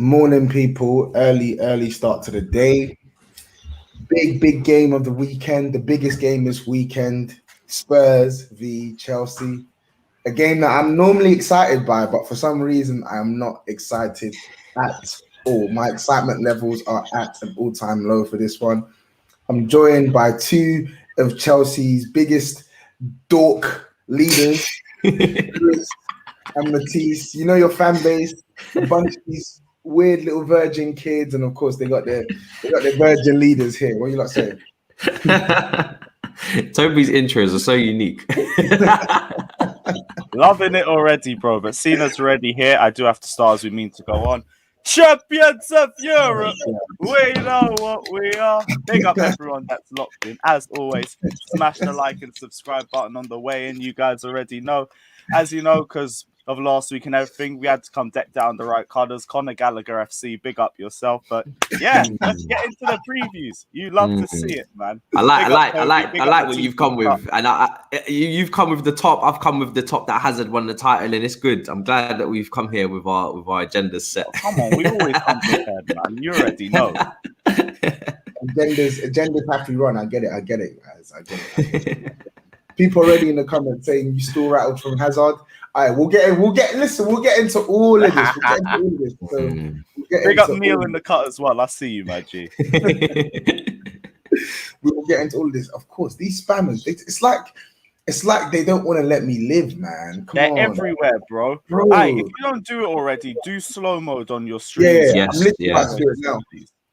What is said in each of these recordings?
Morning, people. Early start to the day. Big game of the weekend. The biggest game this weekend. Spurs v Chelsea. A game that I'm normally excited by, but for some reason I am not excited at all. My excitement levels are at an all-time low for this one. I'm joined by two of Chelsea's biggest dork leaders, Chris and Matisse. You know your fan base, a bunch of these weird little virgin kids, and of course they got their virgin leaders here. What are you lot saying? Tobi's intros are so unique. Loving it already, bro. But seeing us already here, I do have to start as we mean to go on. Champions of Europe, we know what we are. Big up everyone that's locked in. As always, smash the like and subscribe button on the way in. You guys already know. As you know, because of last week and everything, we had to come decked down the right colours. Conor Gallagher FC, big up yourself. But yeah, let's get into the previews. You love to see it, man. I like what you've come with, and you've come with the top. I've come with the top that Hazard won the title, and it's good. I'm glad that we've come here with our agendas set. Oh, come on, we always come prepared, man. You already know. Agendas have to run. I get it, guys. I get it. People already in the comments saying you still rattled from Hazard. All right, we'll get into all of this. So big up Neil in the cut as well. I see you, my G. We will get into all of this. Of course, these spammers, it's like they don't want to let me live, man. They're everywhere, bro. Hey, if you don't do it already, do slow mode on your streams. Yeah. I'm literally about to do it now.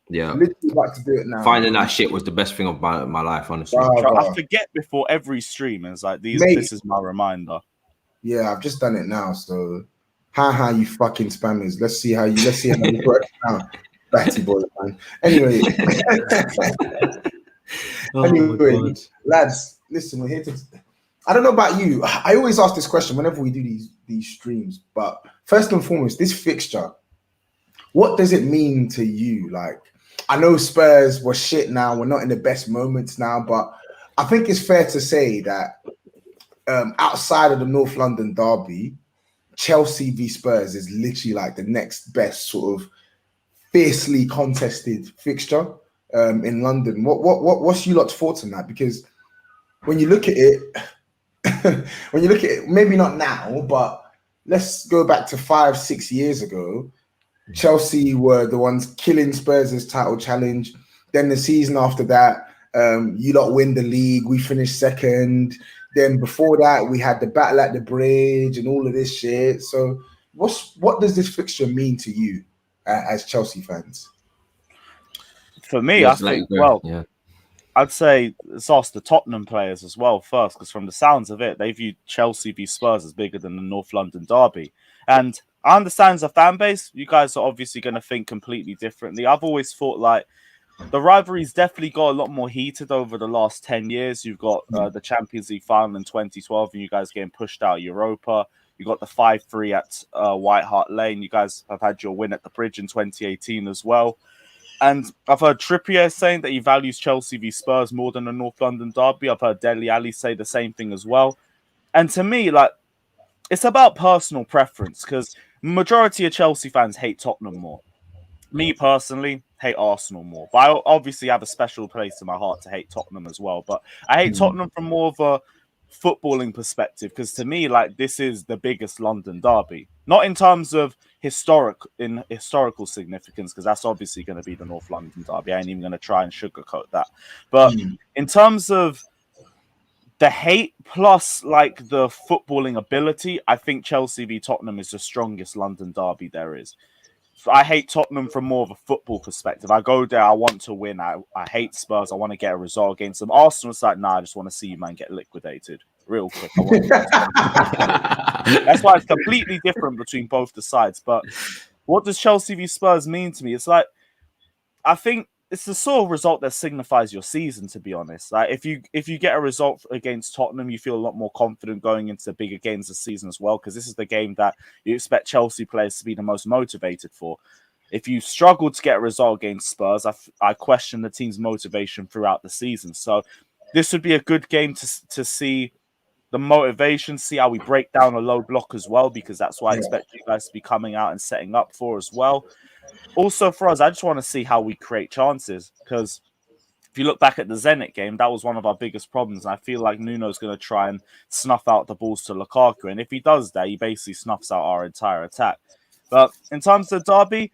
Yeah, I'm literally about to do it now. Finding that shit was the best thing of my life, honestly. I forget before every stream, and it's like this is my reminder. Yeah, I've just done it now. So, you fucking spammers. Let's see how you work now, batty boy, man. Anyway, lads, listen, we're here to. I don't know about you. I always ask this question whenever we do these streams. But first and foremost, this fixture, what does it mean to you? Like, I know Spurs were shit now. We're not in the best moments now, but I think it's fair to say that outside of the North London derby, Chelsea v Spurs is literally like the next best sort of fiercely contested fixture in London. What's you lot's thoughts on that? Because when you look at it, maybe not now, but let's go back to 5-6 years ago. Chelsea were the ones killing Spurs' title challenge. Then the season after that, you lot win the league. We finished second. Then before that, we had the battle at the bridge and all of this shit. So what does this fixture mean to you as Chelsea fans? For me, I think, I'd say it's asked the Tottenham players as well first, because from the sounds of it, they view Chelsea v Spurs as bigger than the North London derby. And I understand as a fan base, you guys are obviously going to think completely differently. I've always thought like the rivalry's definitely got a lot more heated over the last 10 years. You've got the Champions League final in 2012 and you guys getting pushed out of Europa. You got the 5-3 at White Hart Lane. You guys have had your win at the Bridge in 2018 as well. And I've heard Trippier saying that he values Chelsea v Spurs more than the North London derby. I've heard Dele Alli say the same thing as well. And to me, like, it's about personal preference, because majority of Chelsea fans hate Tottenham more. Me personally, hate Arsenal more. But I obviously have a special place in my heart to hate Tottenham as well. But I hate Tottenham from more of a footballing perspective, because to me, like, this is the biggest London derby. Not in terms of historical significance, because that's obviously going to be the North London derby. I ain't even going to try and sugarcoat that. But in terms of the hate plus like the footballing ability, I think Chelsea v Tottenham is the strongest London derby there is. I hate Tottenham from more of a football perspective. I go there, I want to win. I hate Spurs. I want to get a result against them. Arsenal's like, nah, I just want to see you, man, get liquidated real quick. That's why it's completely different between both the sides. But what does Chelsea v Spurs mean to me? It's like, I think it's the sort of result that signifies your season, to be honest. Like if you get a result against Tottenham, you feel a lot more confident going into the bigger games this season as well, because this is the game that you expect Chelsea players to be the most motivated for. If you struggle to get a result against Spurs, I question the team's motivation throughout the season. So this would be a good game to see the motivation, see how we break down a low block as well, because that's what I expect you guys to be coming out and setting up for as well. Also for us, I just want to see how we create chances, because if you look back at the Zenit game, that was one of our biggest problems. And I feel like Nuno's going to try and snuff out the balls to Lukaku. And if he does that, he basically snuffs out our entire attack. But in terms of the derby,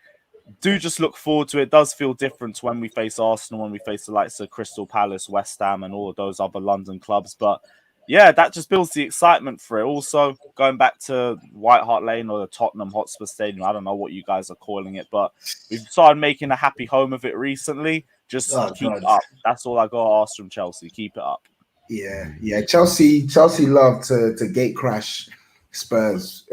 do just look forward to it. It does feel different when we face Arsenal, when we face the likes of Crystal Palace, West Ham, and all of those other London clubs. But yeah, that just builds the excitement for it. Also, going back to White Hart Lane or the Tottenham Hotspur Stadium, I don't know what you guys are calling it, but we've started making a happy home of it recently. Just keep it up. That's all I got to ask from Chelsea. Keep it up. Yeah. Chelsea love to gate crash Spurs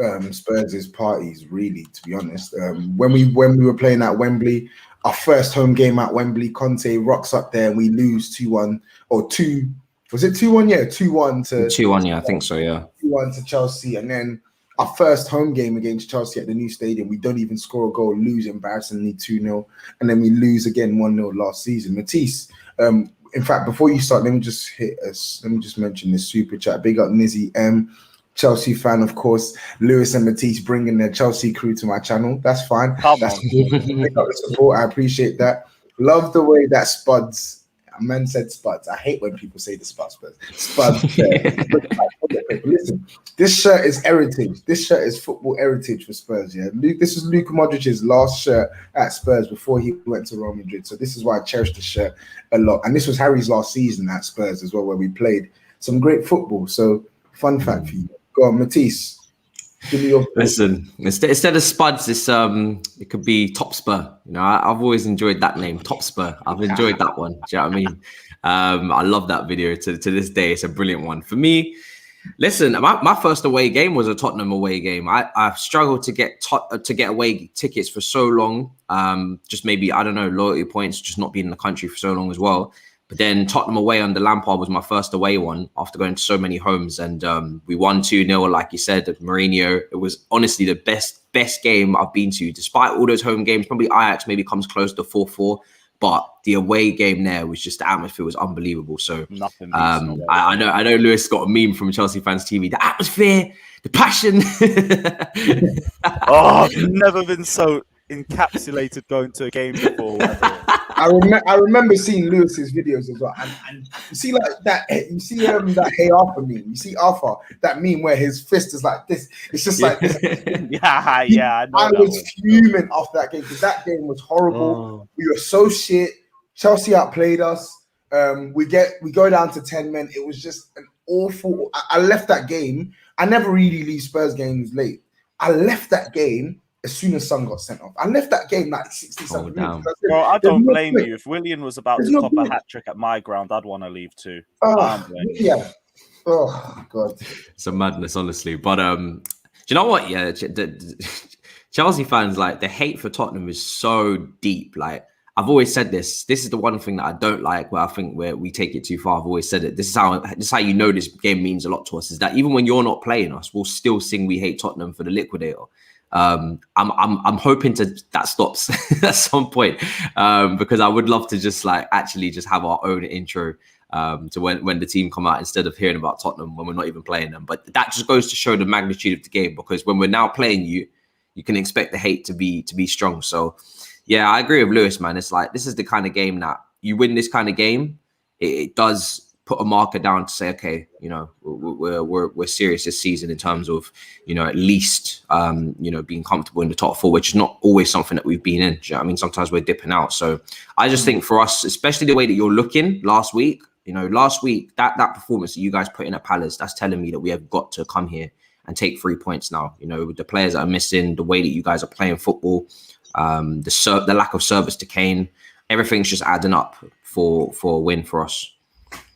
parties, really, to be honest. When we were playing at Wembley, our first home game at Wembley, Conte rocks up there and we lose 2-1 or 2. Was it 2-1? Yeah, 2-1 to 2-1. Yeah, I think so. Yeah, 2-1 to Chelsea, and then our first home game against Chelsea at the new stadium, we don't even score a goal, lose embarrassingly 2-0, and then we lose again 1-0 last season. Matisse, in fact, before you start, let me just mention this super chat. Big up Nizzy M, Chelsea fan, of course. Lewis and Matisse bringing their Chelsea crew to my channel. That's fine. That's big up the support. I appreciate that. Love the way that Spuds. A man said Spuds. I hate when people say the Spuds. Listen, this shirt is heritage. This shirt is football heritage for Spurs. Yeah, this is Luka Modric's last shirt at Spurs before he went to Real Madrid. So this is why I cherish the shirt a lot. And this was Harry's last season at Spurs as well, where we played some great football. So fun fact for you. Go on, Matisse. Give me your Listen, instead of Spuds, it could be Top Spur. You know, I've always enjoyed that name, Top Spur. I've enjoyed that one. Do you know what I mean? I love that video to this day. It's a brilliant one. For me, listen, my first away game was a Tottenham away game. I've struggled to get away tickets for so long. Just maybe, I don't know, loyalty points, just not being in the country for so long as well. But then Tottenham away under Lampard was my first away one after going to so many homes. And we won 2-0, like you said, at Mourinho. It was honestly the best game I've been to, despite all those home games. Probably Ajax maybe comes close to 4-4. But the away game there was just, the atmosphere was unbelievable. So I know Lewis got a meme from Chelsea Fans TV. The atmosphere, the passion. I've never been so encapsulated going to a game before. I remember seeing Lewis's videos as well, and you see like that. You see that Hey Arthur meme. You see Arthur, that meme where his fist is like this. It's just like this. Yeah. I was fuming after that game because that game was horrible. We were so shit. Chelsea outplayed us. We go down to 10 men. It was just an awful. I left that game. I never really leave Spurs games late. I left that game as soon as Son got sent off. I left that game like 60-something minutes. Well, I don't blame you. If Willian was about to top a hat-trick at my ground, I'd want to leave too. Yeah. Oh, God. It's a madness, honestly. But do you know what? Yeah, Chelsea fans, like, the hate for Tottenham is so deep. Like, I've always said this. This is the one thing that I don't like, where I think where we take it too far. I've always said it. This is how you know this game means a lot to us, is that even when you're not playing us, we'll still sing We Hate Tottenham for the liquidator. I'm hoping that stops at some point, because I would love to just actually have our own intro to when the team come out, instead of hearing about Tottenham when we're not even playing them. But that just goes to show the magnitude of the game, because when we're now playing you can expect the hate to be strong. So yeah, I agree with Lewis, man. It's like, this is the kind of game that you win. This kind of game, it does put a marker down to say, okay, you know, we're serious this season in terms of, you know, at least being comfortable in the top four, which is not always something that we've been in. Do you know what I mean? Sometimes we're dipping out. So I just think for us, especially the way that you're looking last week, that performance that you guys put in at Palace, that's telling me that we have got to come here and take 3 points now. You know, with the players that are missing, the way that you guys are playing football, the lack of service to Kane, everything's just adding up for a win for us.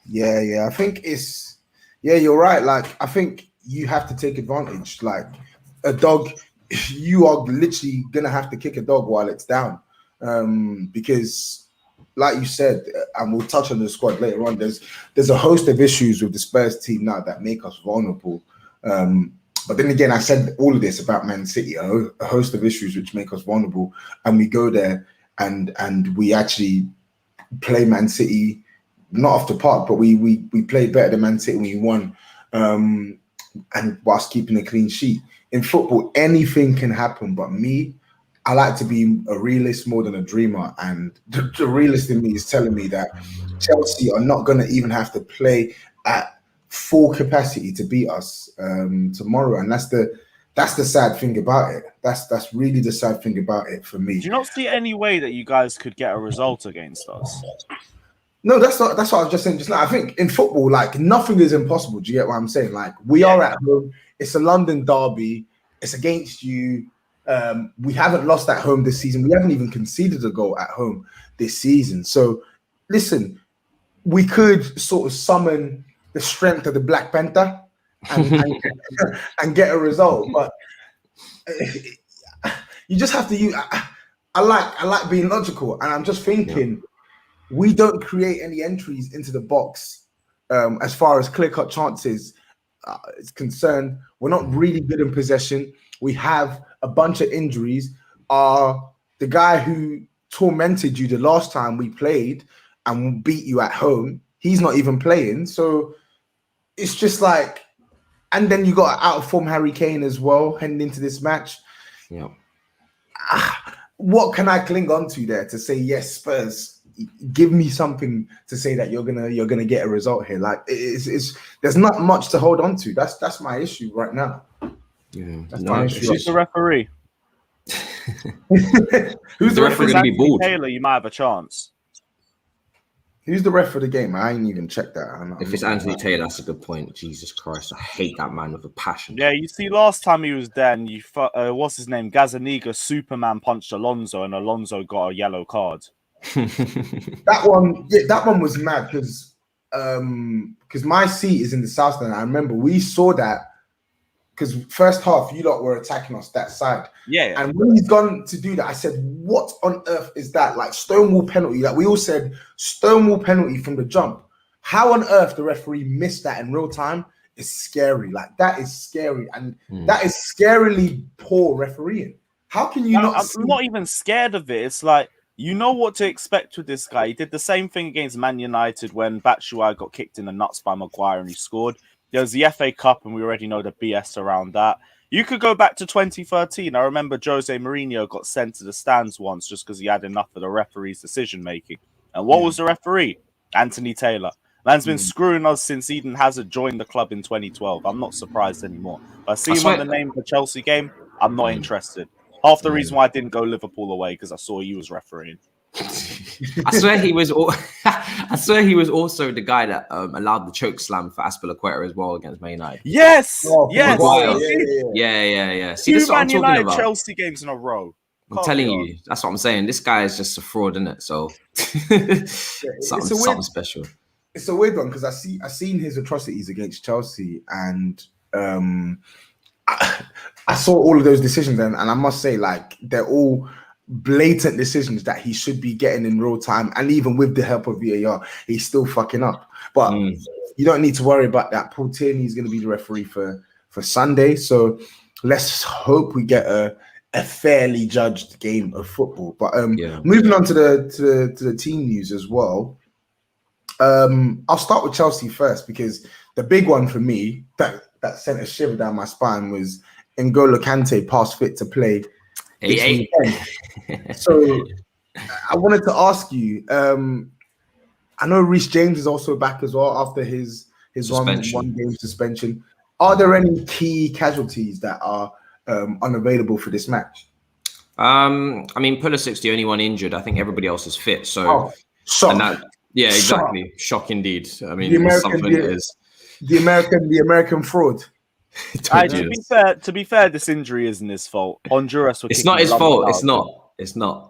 Yeah. I think you're right. Like, I think you have to take advantage. Like, a dog, you are literally going to have to kick a dog while it's down. Because, like you said, and we'll touch on the squad later on, there's a host of issues with the Spurs team now that make us vulnerable. But then again, I said all of this about Man City, a host of issues which make us vulnerable. And we go there and we actually play Man City, not off the park, but we played better than Man City when we won, and whilst keeping a clean sheet. In football, anything can happen, but me, I like to be a realist more than a dreamer. And the realist in me is telling me that Chelsea are not going to even have to play at full capacity to beat us tomorrow. And that's the sad thing about it. That's really the sad thing about it for me. Do you not see any way that you guys could get a result against us? No, that's what I was just saying. Just like, I think in football, like nothing is impossible. Do you get what I'm saying? Like we are at home. It's a London derby. It's against you. We haven't lost at home this season. We haven't even conceded a goal at home this season. So, listen, we could sort of summon the strength of the Black Panther and get a result. But you just have to use. I like being logical, and I'm just thinking we don't create any entries into the box as far as clear-cut chances is concerned. We're not really good in possession. We have a bunch of injuries. The guy who tormented you the last time we played and beat you at home, he's not even playing. So it's just like, and then you got out of form Harry Kane as well heading into this match. Yeah. What can I cling on to there to say, yes, Spurs, give me something to say that you're gonna get a result here? Like it's there's not much to hold on to. That's my issue right now. Yeah. Who's the referee? Who's the referee? Going to be bald? Taylor, you might have a chance. Who's the ref for the game? I ain't even checked that. If it's Anthony Taylor, that's a good point. Jesus Christ, I hate that man with a passion. Yeah, you see, last time he was there, and what's his name? Gazaniga Superman punched Alonso, and Alonso got a yellow card. That one was mad because my seat is in the south stand. I remember we saw that because first half you lot were attacking us that side. Yeah. And when he's gone to do that, I said, what on earth is that? Like Stonewall penalty. Like we all said, Stonewall penalty from the jump. How on earth the referee missed that in real time is scary. Like that is scary. And that is scarily poor refereeing. How can you not? I'm not even scared of it. It's like, you know what to expect with this guy. He did the same thing against Man United when Batshuayi got kicked in the nuts by Maguire and he scored. There was the FA Cup, and we already know the BS around that. You could go back to 2013. I remember Jose Mourinho got sent to the stands once just because he had enough of the referee's decision-making. And what was the referee? Anthony Taylor. Man's been screwing us since Eden Hazard joined the club in 2012. I'm not surprised anymore. If I see him on the name of the Chelsea game, I'm not interested. Half the reason why I didn't go Liverpool away because I saw he was refereeing. I swear he was. I swear he was also the guy that allowed the choke slam for Azpilicueta as well against Man United. Yes, yes, yeah. See, Two this is what I'm Man talking United about. Chelsea games in a row. I'm telling you, that's what I'm saying. This guy is just a fraud, isn't it? So something special. It's a weird one because I've seen his atrocities against Chelsea, and I saw all of those decisions, and I must say, like, they're all blatant decisions that he should be getting in real time, and even with the help of VAR, he's still fucking up. But you don't need to worry about that. Paul Tierney is going to be the referee for Sunday, so let's hope we get a fairly judged game of football. But moving on to the team news as well. I'll start with Chelsea first because the big one for me that sent a shiver down my spine was N'Golo Kante past fit to play. So I wanted to ask you, I know Reece James is also back as well after his one game suspension. Are there any key casualties that are unavailable for this match? I mean, Pulisic's the only one injured. I think everybody else is fit. So, yeah, exactly. Shock indeed. I mean, the American fraud. To be fair, this injury isn't his fault. Honduras. It's not his fault. It's not.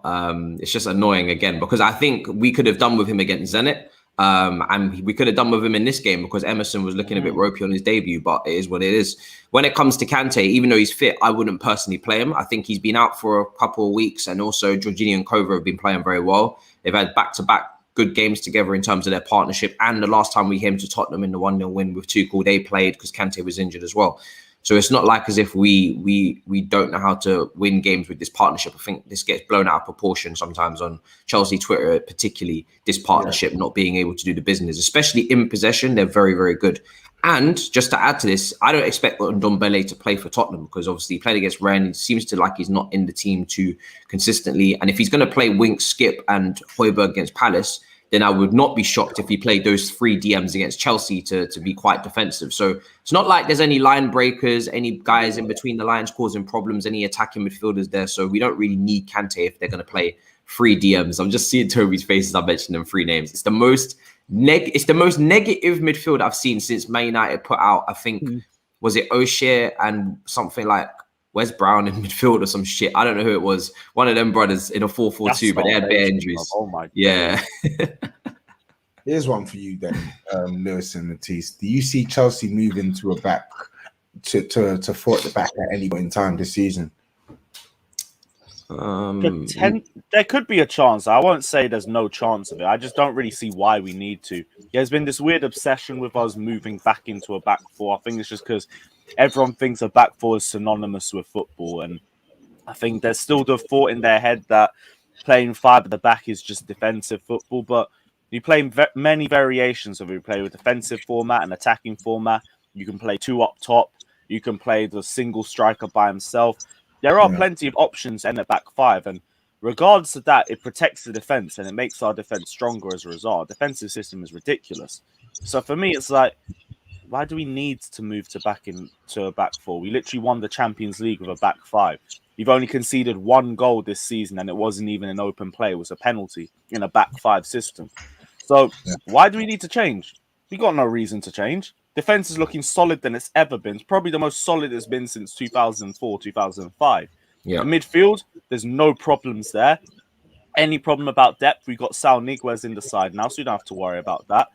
It's just annoying again because I think we could have done with him against Zenit, and we could have done with him in this game because Emerson was looking a bit ropey on his debut. But it is what it is. When it comes to Kante, even though he's fit, I wouldn't personally play him. I think he's been out for a couple of weeks, and also Jorginho and Kova have been playing very well. They've had back-to-back good games together in terms of their partnership. And the last time we came to Tottenham in the 1-0 win with Tuchel, they played because Kante was injured as well. So it's not like as if we don't know how to win games with this partnership. I think this gets blown out of proportion sometimes on Chelsea Twitter, particularly this partnership not being able to do the business, especially in possession. They're very, very good. And just to add to this, I don't expect Ndombele to play for Tottenham because obviously he played against Rennes. It seems to like he's not in the team too consistently. And if he's going to play Winks, Skip and Højbjerg against Palace, then I would not be shocked if he played those 3 DMs against Chelsea to be quite defensive. So it's not like there's any line breakers, any guys in between the lines causing problems, any attacking midfielders there. So we don't really need Kante if they're going to play 3 DMs. I'm just seeing Toby's face as I mentioned them 3 names. It's the most negative midfield I've seen since Man United put out, I think, was it O'Shea and something like Wes Brown in midfield or some shit. I don't know who it was. One of them brothers in a 4-4-2, but they had bare injuries. Oh my God. Yeah. Here's one for you then, Lewis and Matisse. Do you see Chelsea moving to a back to 4 at the back at any point in time this season? There could be a chance. I won't say there's no chance of it. I just don't really see why we need to. There's been this weird obsession with us moving back into a back 4. I think it's just because everyone thinks a back 4 is synonymous with football, and I think there's still the thought in their head that playing 5 at the back is just defensive football. But you play many variations of it. You play with defensive format and attacking format. You can play 2 up top. You can play the single striker by himself. There are plenty of options in the back 5, and regardless of that, it protects the defense and it makes our defense stronger as a result. Our defensive system is ridiculous. So for me, it's like, why do we need to move to a back 4? We literally won the Champions League with a back 5. You've only conceded 1 goal this season, and it wasn't even an open play. It was a penalty in a back 5 system. So why do we need to change? We got no reason to change. Defense is looking solid than it's ever been. It's probably the most solid it's been since 2004, 2005. Yeah. Midfield, there's no problems there. Any problem about depth, we've got Sal Niguez in the side now, so you don't have to worry about that.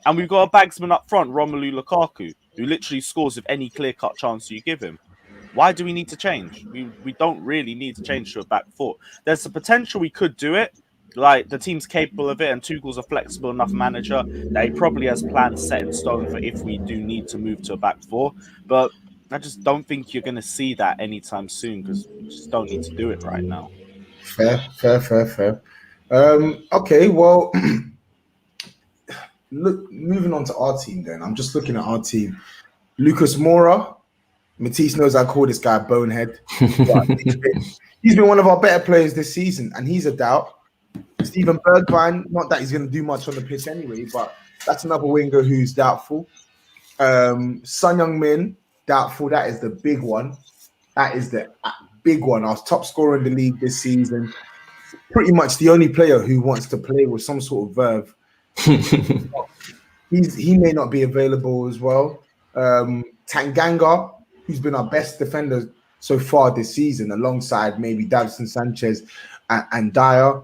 And we've got a bagsman up front, Romelu Lukaku, who literally scores with any clear-cut chance you give him. Why do we need to change? We don't really need to change to a back 4. There's the potential we could do it. Like, the team's capable of it, and Tuchel's a flexible enough manager that he probably has plans set in stone for if we do need to move to a back 4. But I just don't think you're going to see that anytime soon because we just don't need to do it right now. Fair. Okay, well, look, moving on to our team then. I'm just looking at our team. Lucas Moura. Matisse knows I call this guy Bonehead. He's been one of our better players this season, and he's a doubt. Steven Bergwijn, not that he's going to do much on the pitch anyway, but that's another winger who's doubtful. Son Heung-min, doubtful. That is the big one. That is the big one. Our top scorer in the league this season. Pretty much the only player who wants to play with some sort of verve. He may not be available as well. Tanganga, who's been our best defender so far this season, alongside maybe Davinson Sanchez and Dyer.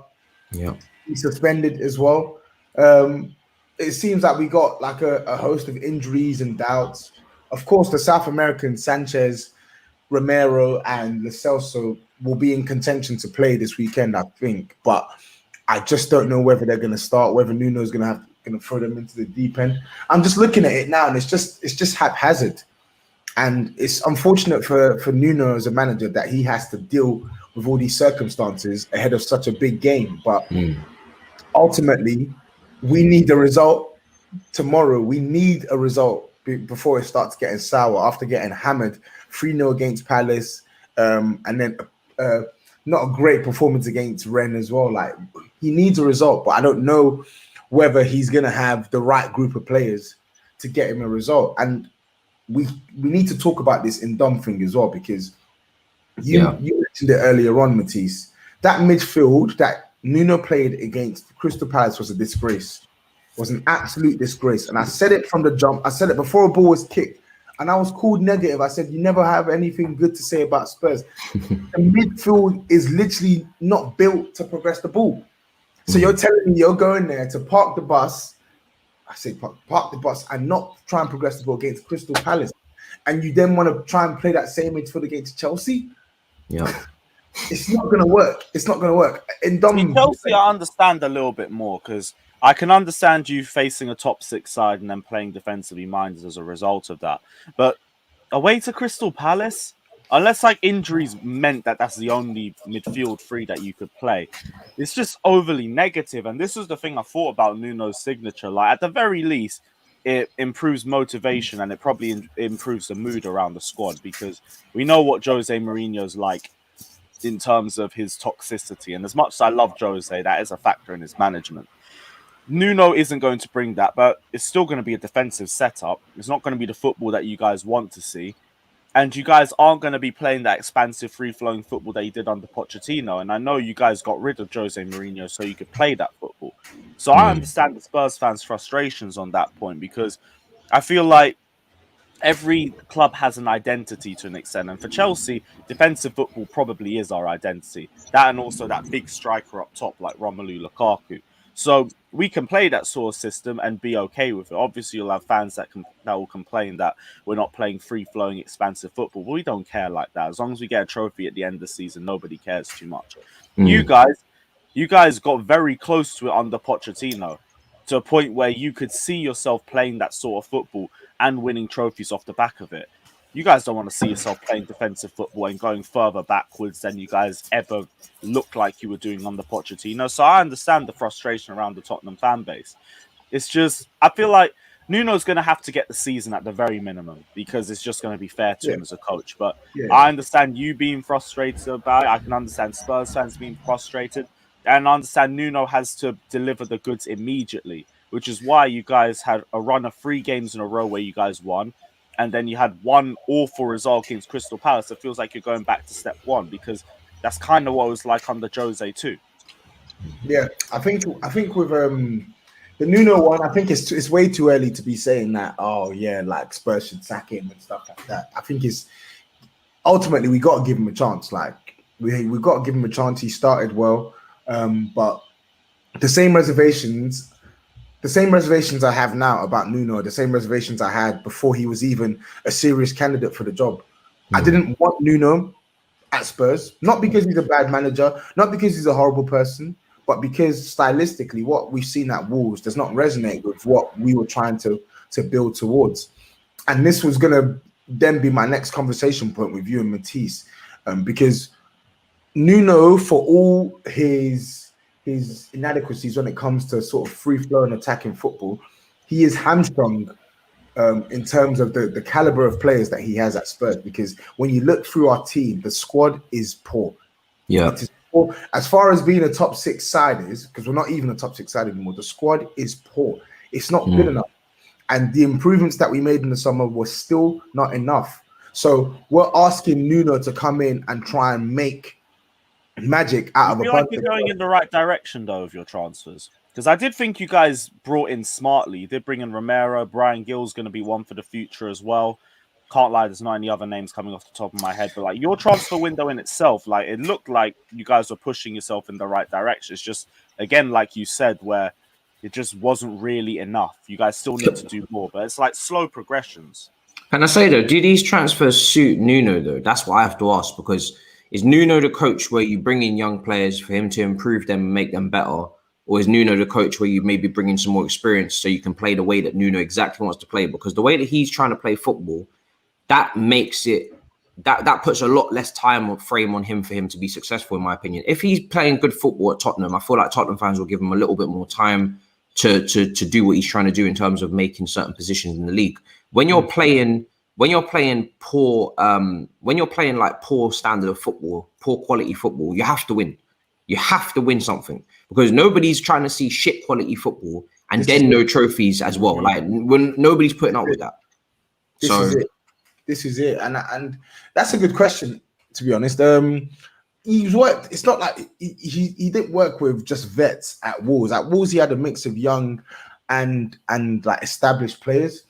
Yeah, he's suspended as well. It seems like we got like a host of injuries and doubts. Of course, the South American Sanchez, Romero, and Lo Celso will be in contention to play this weekend, I think. But I just don't know whether they're going to start, whether Nuno's going to throw them into the deep end. I'm just looking at it now, and it's just haphazard. And it's unfortunate for Nuno as a manager that he has to deal with all these circumstances ahead of such a big game. But ultimately, we need a result tomorrow. We need a result before it starts getting sour after getting hammered 3-0 against Palace, and then not a great performance against Rennes as well. Like, he needs a result, but I don't know whether he's going to have the right group of players to get him a result. And we need to talk about this in Dumfring as well, because you mentioned it earlier on, Matisse. That midfield that Nuno played against Crystal Palace was a disgrace. It was an absolute disgrace. And I said it from the jump. I said it before a ball was kicked. And I was called negative. I said, you never have anything good to say about Spurs. The midfield is literally not built to progress the ball. So you're telling me you're going there to park the bus. I say park the bus and not try and progress the ball against Crystal Palace. And you then want to try and play that same midfield against Chelsea? Yeah. It's not going to work. It's not going to work. In Chelsea, I understand a little bit more, because I can understand you facing a top 6 side and then playing defensively minded as a result of that. But away to Crystal Palace, unless like injuries meant that that's the only midfield three that you could play, it's just overly negative. And this was the thing I thought about Nuno's signature. Like, at the very least, it improves motivation and it probably improves the mood around the squad, because we know what Jose Mourinho's like in terms of his toxicity. And as much as I love Jose, that is a factor in his management. Nuno isn't going to bring that, but it's still going to be a defensive setup. It's not going to be the football that you guys want to see. And you guys aren't going to be playing that expansive, free-flowing football that you did under Pochettino. And I know you guys got rid of Jose Mourinho so you could play that football. So I understand the Spurs fans' frustrations on that point, because I feel like every club has an identity to an extent. And for Chelsea, defensive football probably is our identity. That, and also that big striker up top like Romelu Lukaku. So we can play that sort of system and be okay with it. Obviously, you'll have fans that will complain that we're not playing free-flowing, expansive football. But we don't care like that. As long as we get a trophy at the end of the season, nobody cares too much. You guys got very close to it under Pochettino, to a point where you could see yourself playing that sort of football and winning trophies off the back of it. You guys don't want to see yourself playing defensive football and going further backwards than you guys ever looked like you were doing under Pochettino. So I understand the frustration around the Tottenham fan base. It's just, I feel like Nuno's going to have to get the season at the very minimum, because it's just going to be fair to him as a coach. But I understand you being frustrated about it. I can understand Spurs fans being frustrated. And I understand Nuno has to deliver the goods immediately, which is why you guys had a run of 3 games in a row where you guys won. And then you had one awful result against Crystal Palace. It feels like you're going back to step one, because that's kind of what it was like under Jose too. Yeah, I think with the Nuno one, I think it's way too early to be saying that. Oh yeah, like Spurs should sack him and stuff like that. I think it's ultimately we got to give him a chance. Like we got to give him a chance. He started well, but the same reservations I have now about Nuno, the same reservations I had before he was even a serious candidate for the job. I didn't want Nuno at Spurs, not because he's a bad manager, not because he's a horrible person, but because stylistically what we've seen at Wolves does not resonate with what we were trying to build towards. And this was going to then be my next conversation point with you and Matisse, because Nuno, for all his inadequacies when it comes to sort of free-flowing attacking football, he is hamstrung in terms of the caliber of players that he has at Spurs. Because when you look through our team, the squad is poor. Yeah. It is poor. As far as being a top 6 side is, because we're not even a top 6 side anymore, the squad is poor. It's not good enough. And the improvements that we made in the summer were still not enough. So we're asking Nuno to come in and try and make magic out of a bunch. Like you're going in the right direction though of your transfers, because I did think you guys brought in smartly. You did bring in Romero. Brian Gill's going to be one for the future as well. Can't lie, there's not any other names coming off the top of my head, but like your transfer window in itself, like it looked like you guys were pushing yourself in the right direction. It's just, again, like you said, where it just wasn't really enough. You guys still need to do more, but it's like slow progressions. Can I say though, do these transfers suit Nuno though? That's what I have to ask, because is Nuno the coach where you bring in young players for him to improve them and make them better? Or is Nuno the coach where you maybe bring in some more experience so you can play the way that Nuno exactly wants to play? Because the way that he's trying to play football, that makes it, that puts a lot less time or frame on him for him to be successful, in my opinion. If he's playing good football at Tottenham, I feel like Tottenham fans will give him a little bit more time to do what he's trying to do in terms of making certain positions in the league. When you're playing poor, when you're playing like poor standard of football, poor quality football, you have to win. You have to win something, because nobody's trying to see shit quality football and then no trophies as well. Like when nobody's putting up with that. This is it, and that's a good question, to be honest. He's worked. It's not like he didn't work with just vets at Wolves. At Wolves, he had a mix of young and like established players.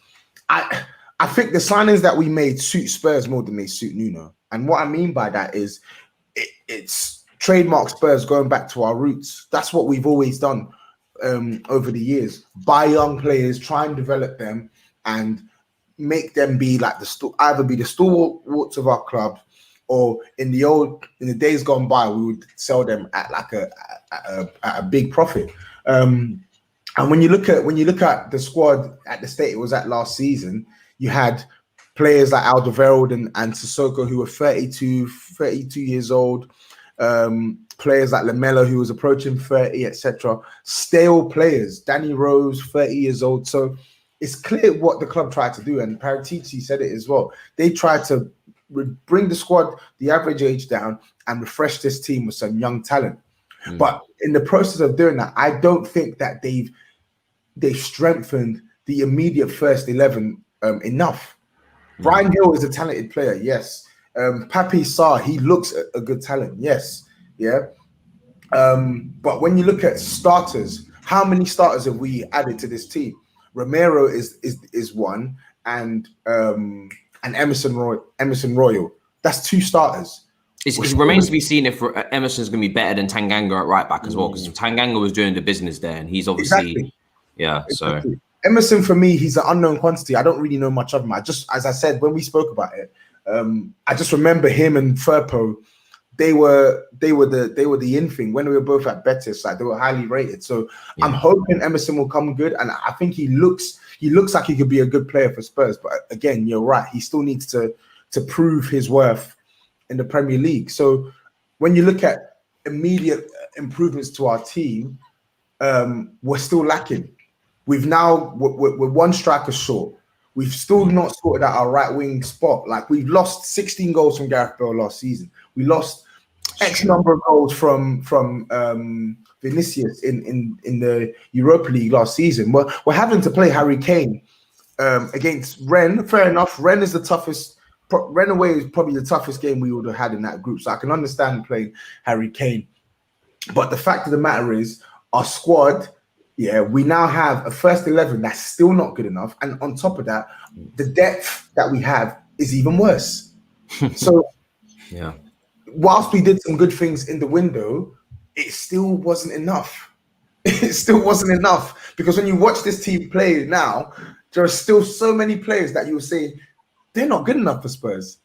I think the signings that we made suit Spurs more than they suit Nuno. And what I mean by that is it's trademark Spurs going back to our roots. That's what we've always done over the years. Buy young players, try and develop them, and make them be like either be the stalwarts of our club, or in the days gone by, we would sell them at like a big profit. And when you look at the squad at the state it was at last season, you had players like Alderweireld and Sissoko, who were 32 years old. Players like Lamela, who was approaching 30, etc. Stale players. Danny Rose, 30 years old. So it's clear what the club tried to do, and Paratici said it as well. They tried to bring the squad, the average age down, and refresh this team with some young talent. But in the process of doing that, I don't think that they've strengthened the immediate first 11 enough. Brian Hill is a talented player, yes. Papi Sarr, he looks a good talent, yes. Yeah. But when you look at starters, how many starters have we added to this team? Romero is one, and Emerson Royal. That's 2 starters. It remains to be seen if Emerson's going to be better than Tanganga at right back as well, because Tanganga was doing the business there, and he's obviously So Emerson, for me, he's an unknown quantity. I don't really know much of him. As I said when we spoke about it, I just remember him and Firpo. They were the in thing when we were both at Betis. Like, they were highly rated. So I'm hoping Emerson will come good, and I think he looks like he could be a good player for Spurs. But again, you're right. He still needs to prove his worth in the Premier League. So when you look at immediate improvements to our team, we're still lacking. We're 1 striker short. We've still not sorted out our right wing spot. Like, we've lost 16 goals from Gareth Bale last season. We lost X number of goals from Vinicius in the Europa League last season. We're having to play Harry Kane against Rennes. Fair enough. Rennes is the toughest. Rennes away is probably the toughest game we would have had in that group. So I can understand playing Harry Kane. But the fact of the matter is, our squad, we now have a first 11 that's still not good enough. And on top of that, the depth that we have is even worse. So whilst we did some good things in the window, it still wasn't enough. It still wasn't enough. Because when you watch this team play now, there are still so many players that you will say, they're not good enough for Spurs.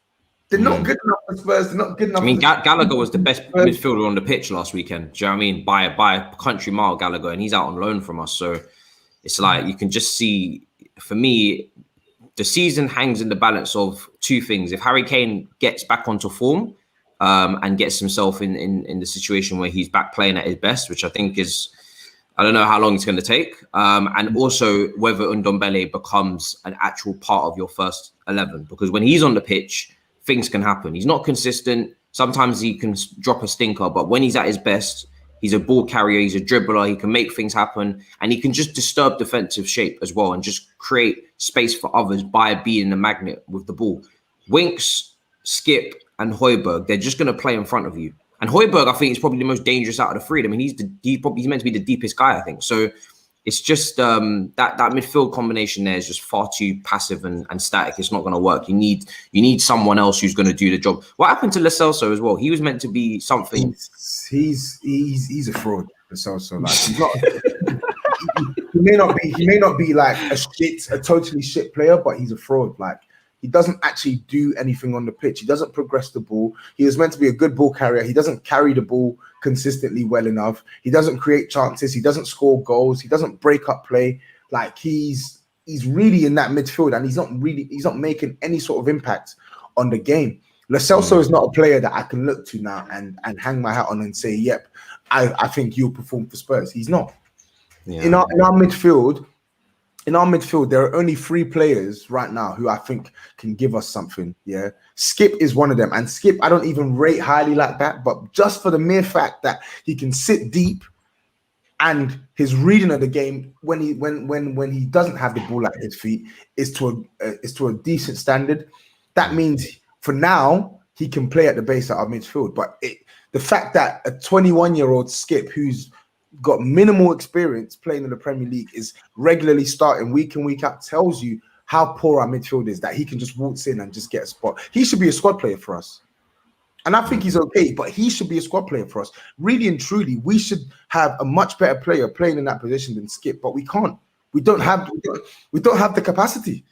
They're not good enough for Spurs. They're not good enough. I mean, Gallagher was the best midfielder on the pitch last weekend. Do you know what I mean? By a country mile, Gallagher, and he's out on loan from us. So it's like, you can just see, for me, the season hangs in the balance of 2 things. If Harry Kane gets back onto form and gets himself in the situation where he's back playing at his best, which I think is, I don't know how long it's going to take. And also whether Ndombele becomes an actual part of your first 11. Because when he's on the pitch, things can happen. He's not consistent. Sometimes he can drop a stinker, but when he's at his best, he's a ball carrier, he's a dribbler, he can make things happen, and he can just disturb defensive shape as well and just create space for others by being a magnet with the ball. Winks, Skip, and Højbjerg, they're just going to play in front of you. And Højbjerg, I think, is probably the most dangerous out of the 3. I mean, he's meant to be the deepest guy, I think. So it's just that midfield combination there is just far too passive and static. It's not going to work. You need someone else who's going to do the job. What happened to Lo Celso as well? He was meant to be something. He's a fraud, Lo Celso. Like, he's not. he may not be like a totally shit player, but he's a fraud. Like, he doesn't actually do anything on the pitch. He doesn't progress the ball. He is meant to be a good ball carrier. He doesn't carry the ball consistently well enough. He doesn't create chances. He doesn't score goals. He doesn't break up play. Like, he's really in that midfield, and he's not making any sort of impact on the game. Lo Celso is not a player that I can look to now and hang my hat on and say, yep, I think he'll perform for Spurs. He's not. Yeah. In our midfield, there are only 3 players right now who I think can give us something. Yeah, Skip is one of them, and Skip I don't even rate highly like that. But just for the mere fact that he can sit deep, and his reading of the game when he doesn't have the ball at his feet is to a decent standard. That means for now he can play at the base of our midfield. But the fact that a 21-year-old Skip who's got minimal experience playing in the Premier League is regularly starting week in, week out tells you how poor our midfield is, that he can just waltz in and just get a spot. He should be a squad player for us. And I think he's okay, but he should be a squad player for us. Really and truly, we should have a much better player playing in that position than Skip, but we can't. We don't have the capacity.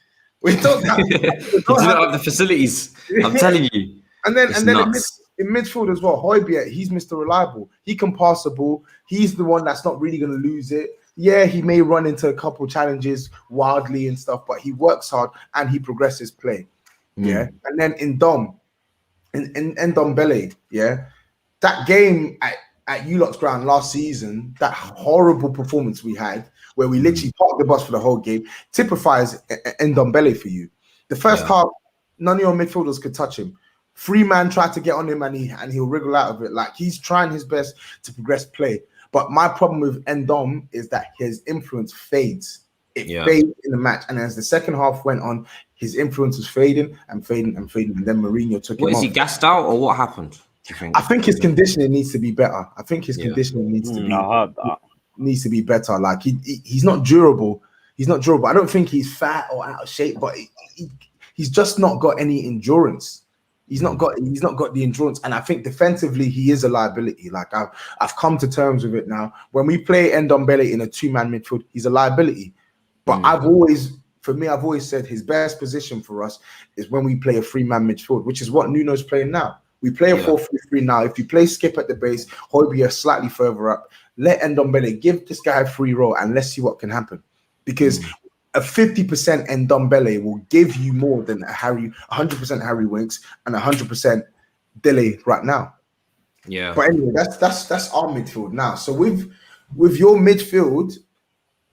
We don't have the facilities. I'm telling you. And then in midfield as well, Højbjerg, he's Mr. Reliable. He can pass the ball. He's the one that's not really going to lose it. Yeah, he may run into a couple challenges wildly and stuff, but he works hard and he progresses play. yeah, and then in Ndombele, yeah, that game at Ulot's ground last season, that horrible performance we had, where we literally parked the bus for the whole game, typifies Ndombele for you. The first half, none of your midfielders could touch him. Freeman tried to get on him and he'll wriggle out of it. Like, he's trying his best to progress play. But my problem with Ndom is that his influence fades. It fades in the match. And as the second half went on, his influence was fading and fading and fading. And then Mourinho took him off. Is he gassed out or what happened, do you think? I think his conditioning needs to be better. I think his conditioning needs to be better. Like, he's not durable. He's not durable. I don't think he's fat or out of shape, but he's just not got any endurance. He's not got the endurance, and I think defensively he is a liability. Like, I've come to terms with it now. When we play Ndombele in a two-man midfield, he's a liability. But I've always said his best position for us is when we play a three-man midfield, which is what Nuno's playing now. We play a 4-3-3 now. If you play Skip at the base, Højbjerg slightly further up, let Ndombele give this guy a free roll, and let's see what can happen. Because a 50% Ndombele will give you more than 100% Harry Winks and 100% Dele right now. Yeah. But anyway, that's our midfield now. So with your midfield,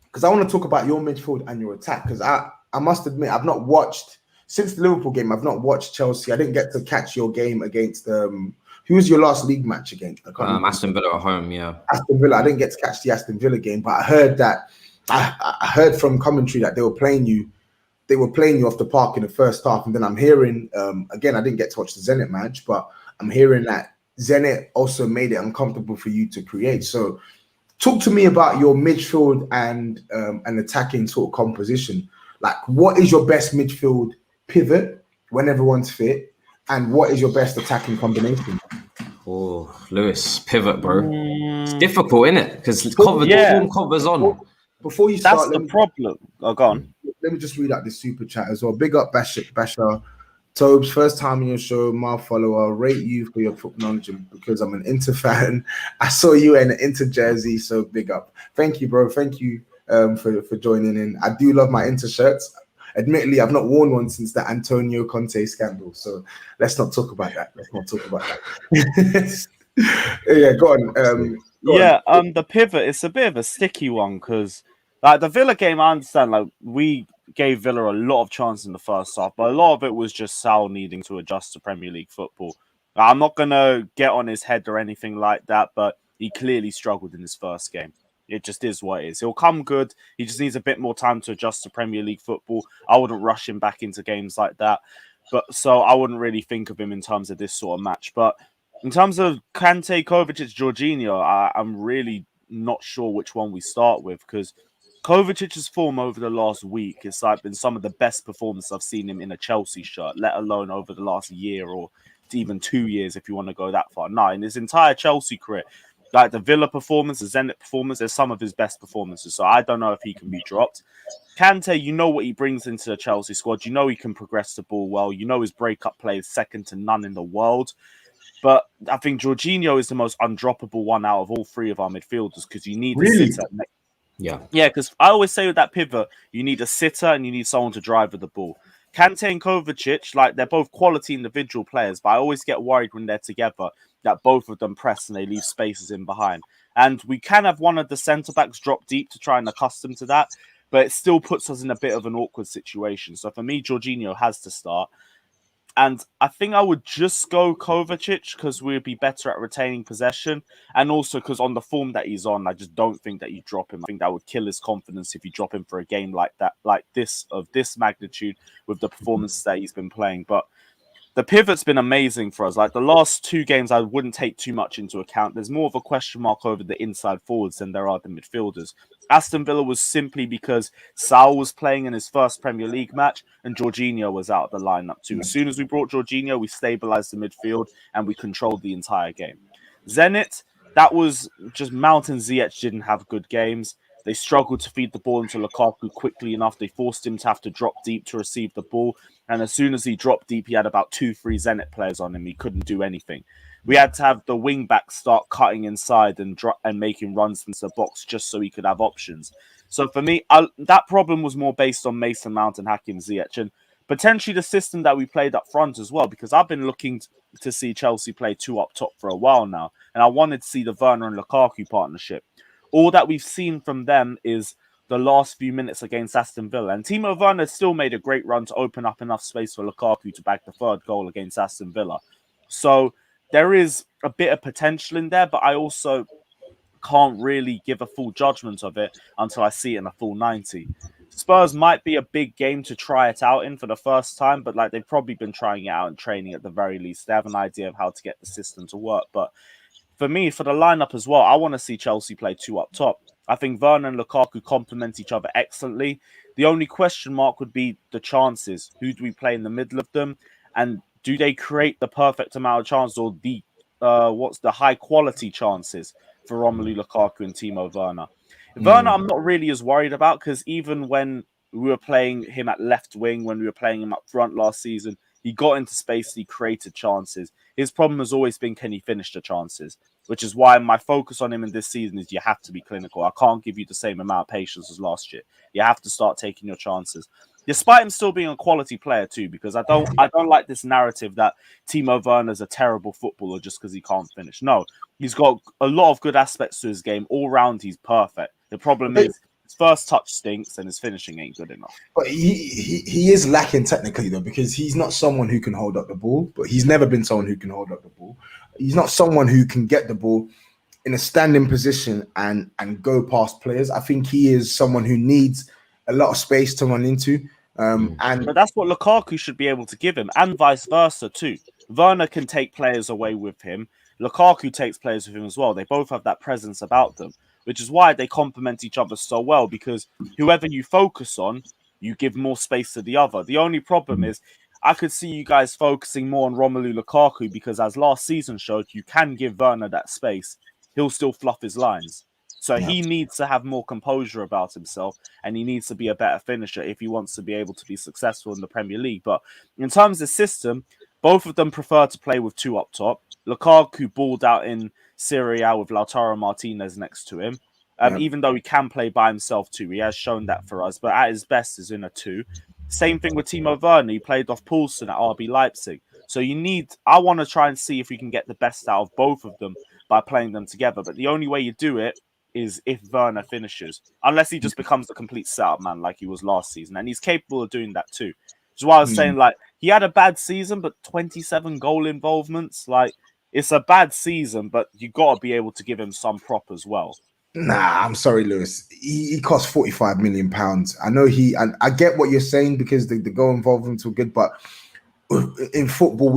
because I want to talk about your midfield and your attack, because I must admit, I've not watched since the Liverpool game. I've not watched Chelsea. I didn't get to catch your game against who was your last league match against? Aston Villa at home. Yeah, Aston Villa. I didn't get to catch the Aston Villa game, but I heard that. I heard from commentary that they were playing you off the park in the first half, and then I'm hearing again, I didn't get to watch the Zenit match, but I'm hearing that Zenit also made it uncomfortable for you to create. So talk to me about your midfield and attacking sort of composition. Like, what is your best midfield pivot when everyone's fit, and what is your best attacking combination? Oh, Lewis, pivot, bro. It's difficult, isn't it? Because covers on. Before you start, that's the problem. Oh, go on. Let me just read out this super chat as well. Big up Basher. Tobes, first time in your show, my follower. Rate you for your foot knowledge because I'm an Inter fan. I saw you in an Inter jersey, so big up. Thank you, bro. Thank you for joining in. I do love my Inter shirts. Admittedly, I've not worn one since the Antonio Conte scandal, so let's not talk about that. Yeah, go on. The pivot, it's a bit of a sticky one because, like, the Villa game, I understand, like, we gave Villa a lot of chances in the first half, but a lot of it was just Sal needing to adjust to Premier League football. I'm not going to get on his head or anything like that, but he clearly struggled in his first game. It just is what it is. He'll come good. He just needs a bit more time to adjust to Premier League football. I wouldn't rush him back into games like that. So I wouldn't really think of him in terms of this sort of match. But in terms of Kante, Kovacic, Jorginho, I'm really not sure which one we start with, because Kovacic's form over the last week has been some of the best performances I've seen him in a Chelsea shirt, let alone over the last year or even 2 years if you want to go that far. No, in his entire Chelsea career, like the Villa performance, the Zenit performance, there's some of his best performances. So I don't know if he can be dropped. Kante, you know what he brings into the Chelsea squad. You know he can progress the ball well. You know his breakup play is second to none in the world. But I think Jorginho is the most undroppable one out of all three of our midfielders because you need a sitter. Yeah, because I always say with that pivot, you need a sitter and you need someone to drive with the ball. Kante and Kovacic, like, they're both quality individual players, but I always get worried when they're together that both of them press and they leave spaces in behind. And we can have one of the centre-backs drop deep to try and accustom to that, but it still puts us in a bit of an awkward situation. So for me, Jorginho has to start. And I think I would just go Kovacic because we'd be better at retaining possession. And also because on the form that he's on, I just don't think that you drop him. I think that would kill his confidence if you drop him for a game like that, like this, of this magnitude with the performances that he's been playing. But the pivot's been amazing for us. Like the last 2 games, I wouldn't take too much into account. There's more of a question mark over the inside forwards than there are the midfielders. Aston Villa was simply because Sal was playing in his first Premier League match and Jorginho was out of the lineup too. As soon as we brought Jorginho, we stabilized the midfield and we controlled the entire game. Zenit, that was just Mount and Ziyech didn't have good games. They struggled to feed the ball into Lukaku quickly enough. They forced him to have to drop deep to receive the ball. And as soon as he dropped deep, he had about 2-3 Zenit players on him. He couldn't do anything. We had to have the wing back start cutting inside and making runs into the box just so he could have options. So for me, that problem was more based on Mason Mount and Hakim Ziyech. And Potentially the system that we played up front as well, because I've been looking to see Chelsea play 2 up top for a while now, and I wanted to see the Werner and Lukaku partnership. All that we've seen from them is the last few minutes against Aston Villa, and Timo Werner still made a great run to open up enough space for Lukaku to bag the 3rd goal against Aston Villa. So there is a bit of potential in there, but I also can't really give a full judgment of it until I see it in a full 90. Spurs might be a big game to try it out in for the first time, but like they've probably been trying it out and training at the very least. They have an idea of how to get the system to work. But for me, for the lineup as well, I want to see Chelsea play 2 up top. I think Werner and Lukaku complement each other excellently. The only question mark would be the chances. Who do we play in the middle of them? And do they create the perfect amount of chances, or the what's the high quality chances for Romelu Lukaku and Timo Werner? Werner, I'm not really as worried about, because even when we were playing him at left wing, when we were playing him up front last season, he got into space, he created chances. His problem has always been, can he finish the chances? Which is why my focus on him in this season is you have to be clinical. I can't give you the same amount of patience as last year. You have to start taking your chances. Despite him still being a quality player too, because I don't like this narrative that Timo Werner's a terrible footballer just because he can't finish. No, he's got a lot of good aspects to his game. All round, he's perfect. The problem is his first touch stinks and his finishing ain't good enough. But he is lacking technically though, because he's not someone who can hold up the ball. But he's never been someone who can hold up the ball. He's not someone who can get the ball in a standing position and go past players. I think he is someone who needs a lot of space to run into. But that's what Lukaku should be able to give him, and vice versa too. Werner can take players away with him. Lukaku takes players with him as well. They both have that presence about them, which is why they complement each other so well, because whoever you focus on, you give more space to the other. The only problem is I could see you guys focusing more on Romelu Lukaku, because as last season showed, you can give Werner that space. He'll still fluff his lines. So he needs to have more composure about himself, and he needs to be a better finisher if he wants to be able to be successful in the Premier League. But in terms of system, both of them prefer to play with 2 up top. Lukaku balled out in Serie A with Lautaro Martinez next to him. Even though he can play by himself too, he has shown that for us. But at his best is in a 2. Same thing with Timo Werner. He played off Poulsen at RB Leipzig. So I want to try and see if we can get the best out of both of them by playing them together. But the only way you do it is if Werner finishes, unless he just becomes a complete setup man like he was last season. And he's capable of doing that too. Which is why I was saying, like, he had a bad season, but 27 goal involvements, like, it's a bad season, but you got to be able to give him some prop as well. Nah, I'm sorry, Lewis. He cost £45 million. I know and I get what you're saying, because the goal involvements were good, but in football,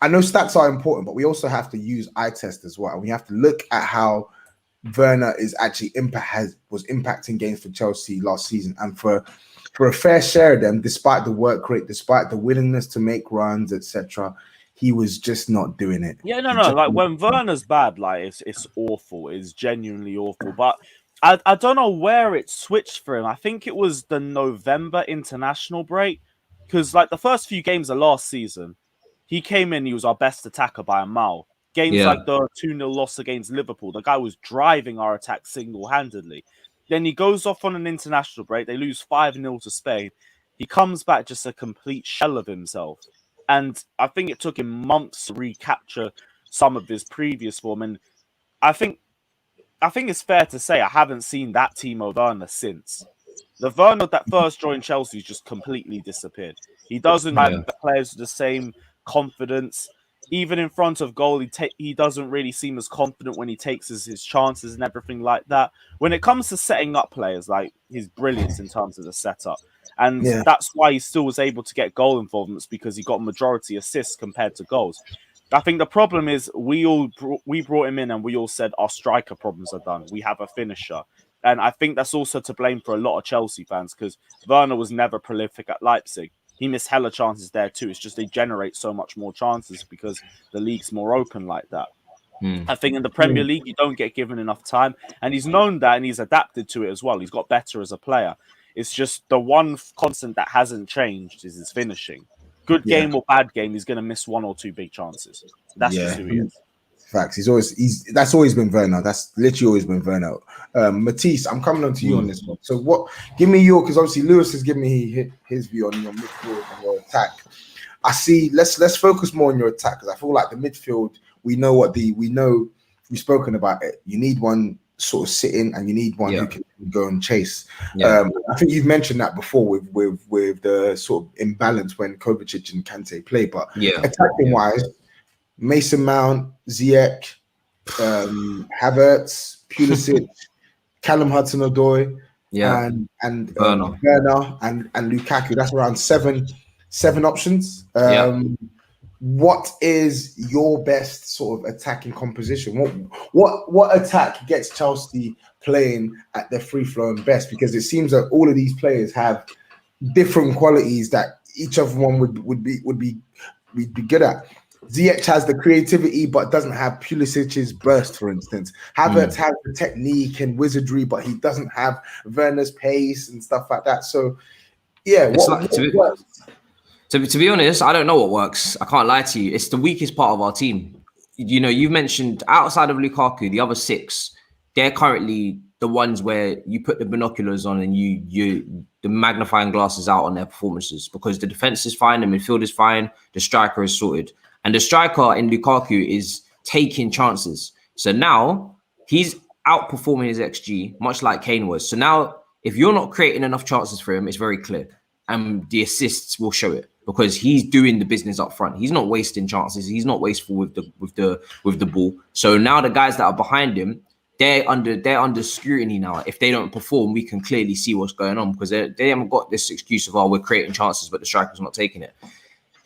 I know stats are important, but we also have to use eye test as well. We have to look at how Werner is actually was impacting games for Chelsea last season, and for a fair share of them, despite the work rate, despite the willingness to make runs, etc., he was just not doing it. Yeah, no. Like when Werner's bad, like it's awful. It's genuinely awful. But I don't know where it switched for him. I think it was the November international break, because like the first few games of last season, he came in, he was our best attacker by a mile. Games like the 2-0 loss against Liverpool, the guy was driving our attack single-handedly. Then he goes off on an international break. They lose 5-0 to Spain. He comes back just a complete shell of himself. And I think it took him months to recapture some of his previous form. And I think it's fair to say I haven't seen that Timo Werner since. The Werner that first joined Chelsea just completely disappeared. He doesn't have the players with the same confidence. Even in front of goal, he doesn't really seem as confident when he takes his chances and everything like that. When it comes to setting up players, like his brilliance in terms of the setup. And that's why he still was able to get goal involvements, because he got majority assists compared to goals. I think the problem is we brought him in and we all said our striker problems are done. We have a finisher. And I think that's also to blame for a lot of Chelsea fans, because Werner was never prolific at Leipzig. He missed hella chances there too. It's just they generate so much more chances because the league's more open like that. I think in the Premier League, you don't get given enough time. And he's known that and he's adapted to it as well. He's got better as a player. It's just the one constant that hasn't changed is his finishing. Good game or bad game, he's going to miss 1 or 2 big chances. That's just who he is. Facts. That's always been Werner. That's literally always been Werner. Matisse, I'm coming on to you on this one. So give me because obviously Lewis has given me his view on your midfield and your attack. I see. Let's focus more on your attack because I feel like the midfield. We know we've spoken about it. You need one sort of sitting, and you need one who can go and chase. I think you've mentioned that before with the sort of imbalance when Kovacic and Kante play. But attacking wise, Mason Mount, Ziyech, Havertz, Pulisic, Callum Hudson-Odoi, and Werner and Lukaku. That's around seven options. What is your best sort of attacking composition? What attack gets Chelsea playing at their free flowing best? Because it seems that all of these players have different qualities that each of one would be good at. Ziyech has the creativity, but doesn't have Pulisic's burst, for instance. Havertz has the technique and wizardry, but he doesn't have Werner's pace and stuff like that. So, what works? To be honest, I don't know what works. I can't lie to you. It's the weakest part of our team. You know, you've mentioned outside of Lukaku, the other six, they're currently the ones where you put the binoculars on and the magnifying glasses out on their performances because the defense is fine, the midfield is fine, the striker is sorted. And the striker in Lukaku is taking chances. So now he's outperforming his XG, much like Kane was. So now if you're not creating enough chances for him, it's very clear. And the assists will show it because he's doing the business up front. He's not wasting chances. He's not wasteful with the ball. So now the guys that are behind him, they're under scrutiny now. If they don't perform, we can clearly see what's going on because they haven't got this excuse of, we're creating chances, but the striker's not taking it.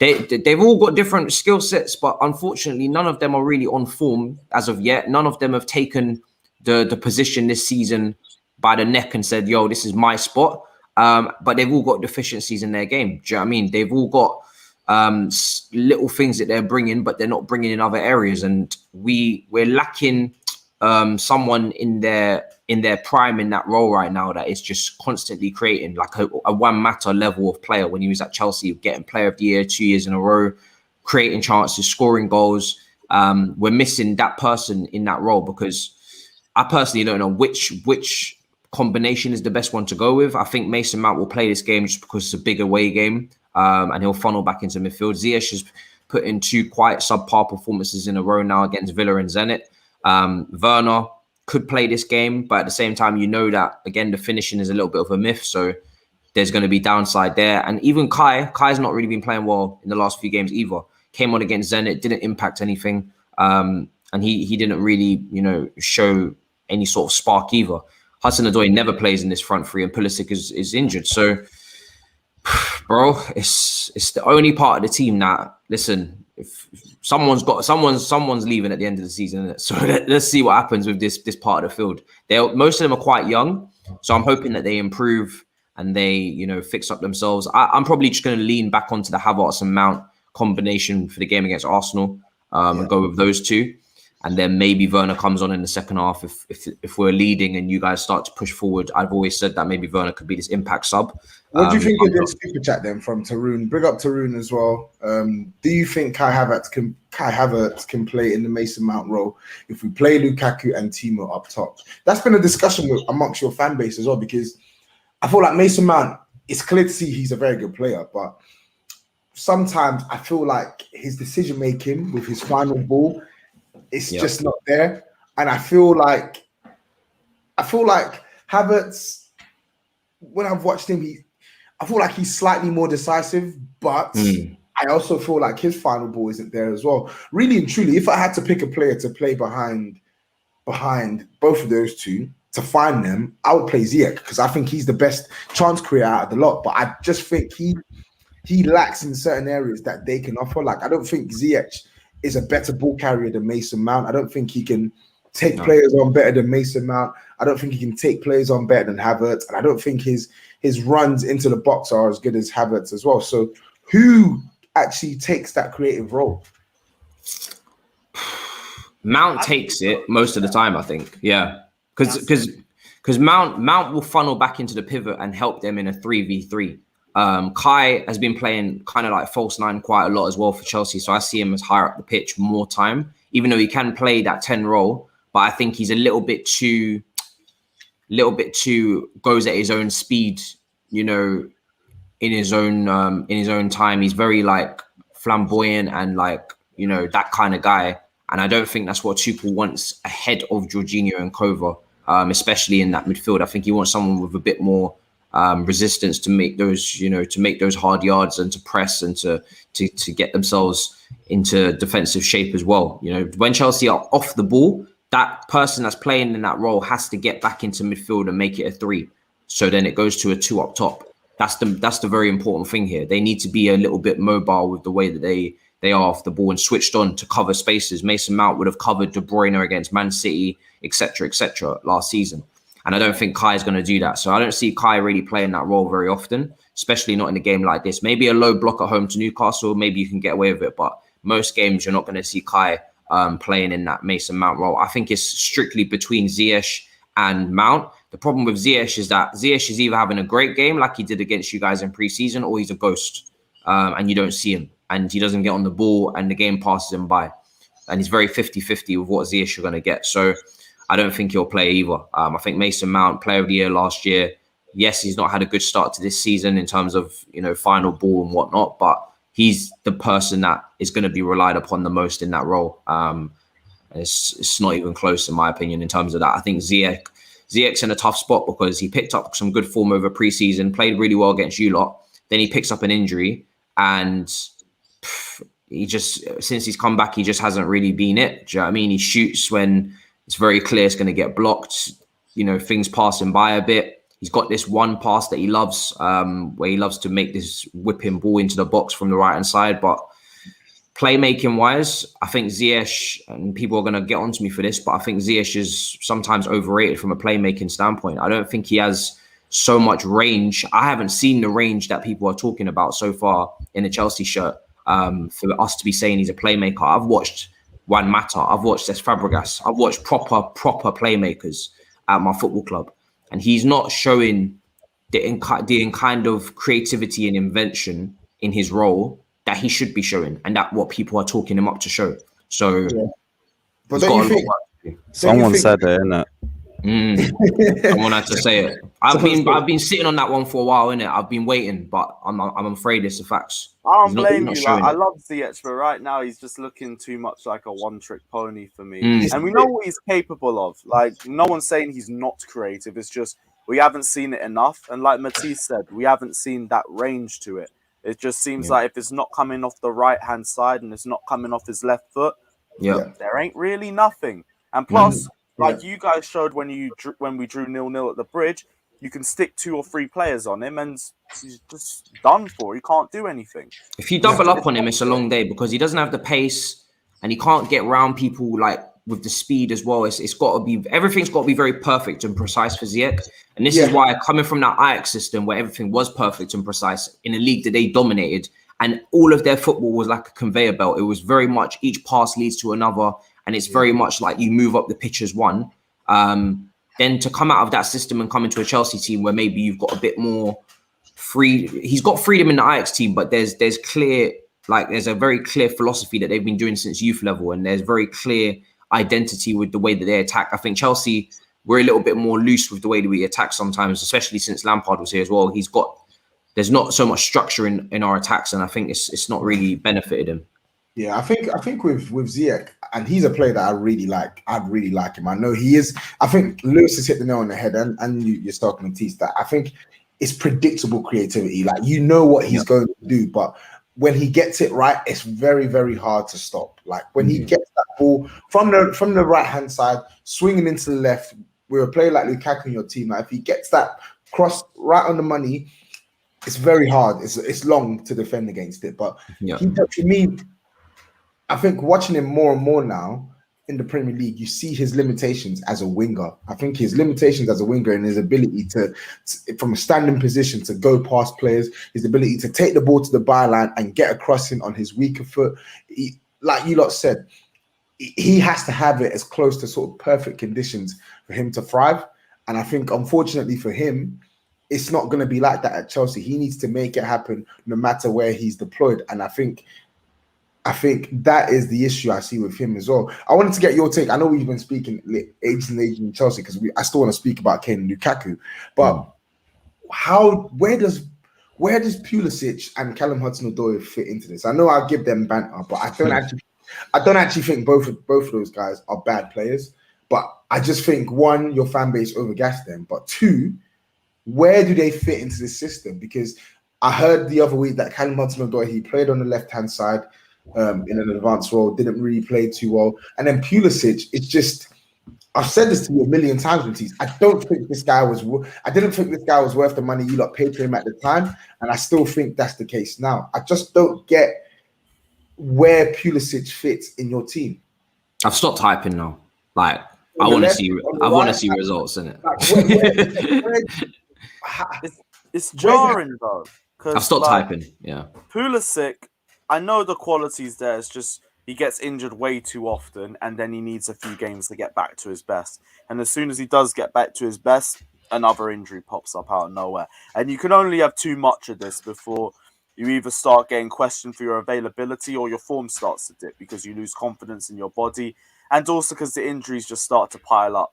They've all got different skill sets, but unfortunately, none of them are really on form as of yet. None of them have taken the position this season by the neck and said, yo, this is my spot. But they've all got deficiencies in their game. Do you know what I mean? They've all got little things that they're bringing, but they're not bringing in other areas. And we're lacking someone in their prime in that role right now that is just constantly creating like a Juan Mata level of player. When he was at Chelsea, getting player of the year 2 years in a row, creating chances, scoring goals. We're missing that person in that role because I personally don't know which combination is the best one to go with. I think Mason Mount will play this game just because it's a big away game and he'll funnel back into midfield. Ziyech has put in 2 quite subpar performances in a row now against Villa and Zenit. Werner could play this game, but at the same time, you know that, again, the finishing is a little bit of a myth, so there's going to be downside there. And even Kai's not really been playing well in the last few games either. Came on against Zenit, didn't impact anything, and he didn't really, show any sort of spark either. Hudson-Odoi never plays in this front three, and Pulisic is injured. So, bro, it's the only part of the team that, listen, if someone's leaving at the end of the season, so let's see what happens with this part of the field. Most of them are quite young, so I'm hoping that they improve and they fix up themselves. I'm probably just going to lean back onto the Havertz and Mount combination for the game against Arsenal and go with those two. And then maybe Werner comes on in the second half if we're leading and you guys start to push forward. I've always said that maybe Werner could be this impact sub. What do you think of this super chat then from Tarun? Bring up Tarun as well. Do you think Kai Havertz can play in the Mason Mount role if we play Lukaku and Timo up top? That's been a discussion amongst your fan base as well, because I feel like Mason Mount, it's clear to see he's a very good player, but sometimes I feel like his decision making with his final ball, it's just not there. And I feel like Havertz, when I've watched him, I feel like he's slightly more decisive, but I also feel like his final ball isn't there as well. Really and truly, if I had to pick a player to play behind both of those two, to find them, I would play Ziyech because I think he's the best chance creator out of the lot. But I just think he lacks in certain areas that they can offer. Like, I don't think Ziyech is a better ball carrier than Mason Mount. I don't think he can take players on better than Mason Mount. I don't think he can take players on better than Havertz. And I don't think his runs into the box are as good as Havertz as well. So who actually takes that creative role? Mount takes it most of the time, I think. Yeah. Because Mount will funnel back into the pivot and help them in a 3v3. Kai has been playing kind of like false nine quite a lot as well for Chelsea, so I see him as higher up the pitch more time. even though he can play that 10 role. But I think he's a little bit too goes at his own speed, you know, in his own time. He's very like flamboyant and like, you know, that kind of guy. And I don't think that's what Tuchel wants ahead of Jorginho and Kova, especially in that midfield. I think he wants someone with a bit more resistance to make those, you know, to make those hard yards and to press and to get themselves into defensive shape as well. You know, when Chelsea are off the ball, that person that's playing in that role has to get back into midfield and make it a 3. So then it goes to a 2 up top. That's the very important thing here. They need to be a little bit mobile with the way that they are off the ball and switched on to cover spaces. Mason Mount would have covered De Bruyne against Man City, etc., last season. And I don't think Kai is going to do that. So I don't see Kai really playing that role very often, especially not in a game like this. Maybe a low block at home to Newcastle, maybe you can get away with it. But most games, you're not going to see Kai playing in that Mason Mount role. I think it's strictly between Ziyech and Mount. The problem with Ziyech is that Ziyech is either having a great game like he did against you guys in pre-season, or he's a ghost and you don't see him and he doesn't get on the ball and the game passes him by. And he's very 50-50 with what Ziyech you're going to get. So I don't think he'll play either. I think Mason Mount, player of the year last year. Yes, he's not had a good start to this season in terms of, you know, final ball and whatnot, but he's the person that is going to be relied upon the most in that role. It's not even close, in my opinion, in terms of that. I think Ziyech's in a tough spot because he picked up some good form over pre-season, played really well against you lot. Then he picks up an injury and he just, since he's come back, he just hasn't really been it. Do you know what I mean? He shoots when it's very clear it's going to get blocked. You know, things pass him by a bit. He's got this one pass that he loves, where he loves to make this whipping ball into the box from the right-hand side. But playmaking-wise, I think Ziyech, and people are going to get onto me for this, but I think Ziyech is sometimes overrated from a playmaking standpoint. I don't think he has so much range. I haven't seen the range that people are talking about so far in a Chelsea shirt for us to be saying he's a playmaker. I've watched Juan Mata, I've watched Cesc Fabregas, I've watched proper playmakers at my football club, and he's not showing the kind of creativity and invention in his role that he should be showing, and that what people are talking him up to show. So, yeah. But don't you think someone said it, innit? Someone had to say it. I've been sitting on that one for a while, innit? I've been waiting, but I'm afraid it's the facts. I don't blame you. Like, I love Ziyech, but right now he's just looking too much like a one-trick pony for me. And we know what he's capable of. Like, no one's saying he's not creative. It's just we haven't seen it enough. And like Matisse said, we haven't seen that range to it. It just seems like if it's not coming off the right-hand side and it's not coming off his left foot, there ain't really nothing. And plus, like you guys showed when we drew 0-0 at the Bridge, you can stick 2 or 3 players on him and he's just done for. He can't do anything. If you double up on him, it's a long day because he doesn't have the pace and he can't get around people like with the speed as well. It's got to be, everything's got to be very perfect and precise for Ziyech. And this is why, coming from that Ajax system where everything was perfect and precise in a league that they dominated, and all of their football was like a conveyor belt. It was very much each pass leads to another, and it's very much like you move up the pitch as one. Then to come out of that system and come into a Chelsea team where maybe you've got a bit more free. He's got freedom in the Ajax team, but there's a very clear philosophy that they've been doing since youth level, and there's very clear identity with the way that they attack. I think Chelsea, we're a little bit more loose with the way that we attack sometimes, especially since Lampard was here as well. There's not so much structure in our attacks, and I think it's not really benefited him. Yeah, I think with Ziyech, and he's a player that I really like. I really like him. I know he is. I think Lewis has hit the nail on the head, and you're talking to Matisse, that I think it's predictable creativity. Like, you know what he's going to do, but when he gets it right, it's very, very hard to stop. Like, when he gets that ball from the right hand side, swinging into the left, with a player like Lukaku in your team, like if he gets that cross right on the money, it's very hard. It's long to defend against it. But to me, I think watching him more and more now in the Premier League, you see his limitations as a winger. I think his limitations as a winger and his ability to from a standing position, to go past players, his ability to take the ball to the byline and get a crossing on his weaker foot. Like you lot said, he has to have it as close to sort of perfect conditions for him to thrive. And I think, unfortunately for him, it's not going to be like that at Chelsea. He needs to make it happen no matter where he's deployed. And I think I think that is the issue I see with him as well. I wanted to get your take. I know we've been speaking ages and ages in Chelsea because I still want to speak about Kane and Lukaku, but where does Pulisic and Callum Hudson-Odoi fit into this? I know I'll give them banter, but I don't actually think both of those guys are bad players. But I just think, one, your fan base overgassed them, but two, where do they fit into this system? Because I heard the other week that Callum Hudson-Odoi, he played on the left-hand side in an advanced role, didn't really play too well. And then Pulisic, it's just, I've said this to you a million times, Matisse. I didn't think this guy was worth the money you lot paid for him at the time. And I still think that's the case now. I just don't get where Pulisic fits in your team. I've stopped typing now. Like, I want to see results in it. It's jarring though. I've stopped typing. Yeah. Pulisic, I know the quality's there. It's just he gets injured way too often, and then he needs a few games to get back to his best. And as soon as he does get back to his best, another injury pops up out of nowhere. And you can only have too much of this before you either start getting questioned for your availability or your form starts to dip because you lose confidence in your body, and also because the injuries just start to pile up.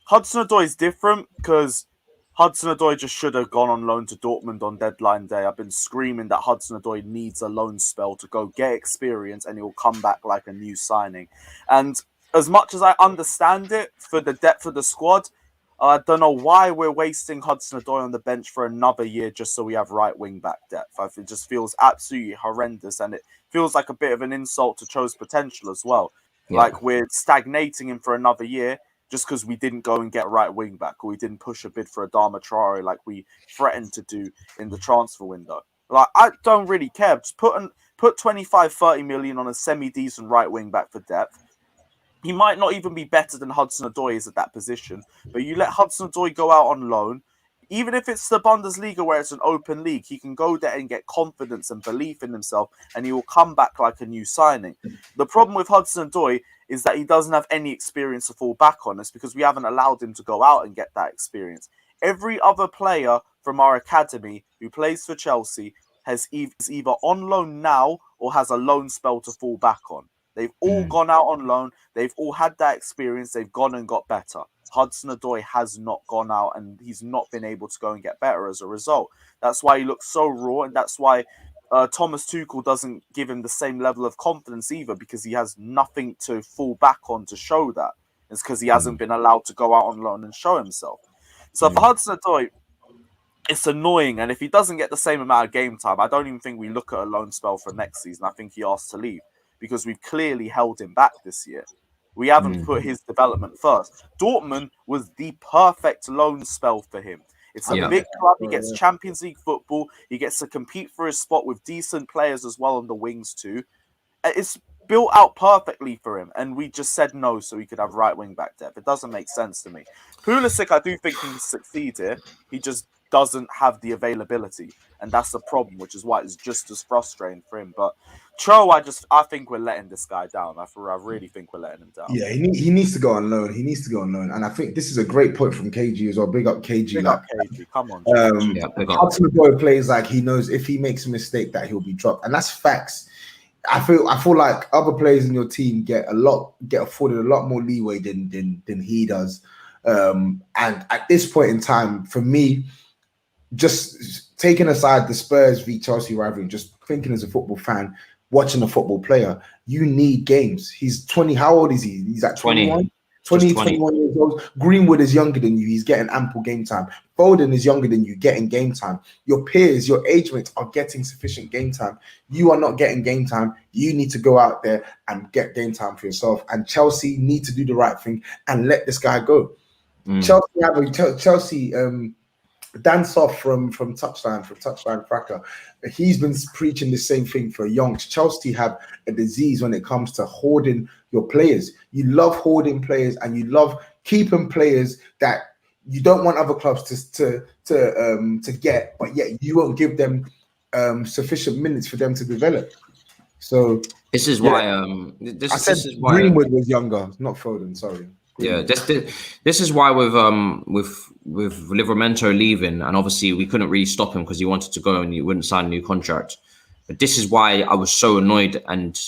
Hudson-Odoi is different because Hudson-Odoi just should have gone on loan to Dortmund on deadline day. I've been screaming that Hudson-Odoi needs a loan spell to go get experience and he'll come back like a new signing. And as much as I understand it for the depth of the squad, I don't know why we're wasting Hudson-Odoi on the bench for another year just so we have right wing back depth. It just feels absolutely horrendous, and it feels like a bit of an insult to Cho's potential as well. Yeah. Like we're stagnating him for another year just because we didn't go and get right wing back, or we didn't push a bid for Adama Traore like we threatened to do in the transfer window. Like, I don't really care. Just put 25, 30 million on a semi-decent right wing back for depth. He might not even be better than Hudson-Odoi is at that position, but you let Hudson-Odoi go out on loan. Even if it's the Bundesliga where it's an open league, he can go there and get confidence and belief in himself, and he will come back like a new signing. The problem with Hudson-Odoi is that he doesn't have any experience to fall back on. It's because we haven't allowed him to go out and get that experience. Every other player from our academy who plays for Chelsea is either on loan now or has a loan spell to fall back on. They've all gone out on loan. They've all had that experience. They've gone and got better. Hudson-Odoi has not gone out, and he's not been able to go and get better as a result. That's why he looks so raw, and that's why Thomas Tuchel doesn't give him the same level of confidence either, because he has nothing to fall back on to show that. It's because he hasn't been allowed to go out on loan and show himself. So for Hudson-Odoi, it's annoying, and if he doesn't get the same amount of game time, I don't even think we look at a loan spell for next season. I think he asks to leave, because we've clearly held him back this year. We haven't put his development first. Dortmund was the perfect loan spell for him. It's a big club. He gets Champions League football. He gets to compete for his spot with decent players as well on the wings too. It's built out perfectly for him, and we just said no so he could have right wing back depth. It doesn't make sense to me. Pulisic, I do think he can succeed here. He just doesn't have the availability, and that's the problem, which is why it's just as frustrating for him. But Cho, I think we're letting this guy down. I really think we're letting him down. Yeah, he needs to go on loan. He needs to go on loan, and I think this is a great point from KG as well. Big up KG. Big up KG. Come on. Hudson-Odoi plays like he knows if he makes a mistake that he'll be dropped, and that's facts. I feel like other players in your team get afforded a lot more leeway than he does. And at this point in time, for me, just taking aside the Spurs v Chelsea rivalry, just thinking as a football fan, watching a football player, you need games. He's 20. How old is he? He's at 21? 21 years old. Greenwood is younger than you. He's getting ample game time. Foden is younger than you, getting game time. Your peers, your age mates are getting sufficient game time. You are not getting game time. You need to go out there and get game time for yourself. And Chelsea need to do the right thing and let this guy go. Chelsea Dan Soft from Touchline Fracas, he's been preaching the same thing for young. Chelsea have a disease when it comes to hoarding your players. You love hoarding players, and you love keeping players that you don't want other clubs to get, but yet you won't give them sufficient minutes for them to develop. So this is why this is why Greenwood was younger, not Foden. Sorry. Yeah, this is why with Livramento leaving, and obviously we couldn't really stop him because he wanted to go and he wouldn't sign a new contract. But this is why I was so annoyed and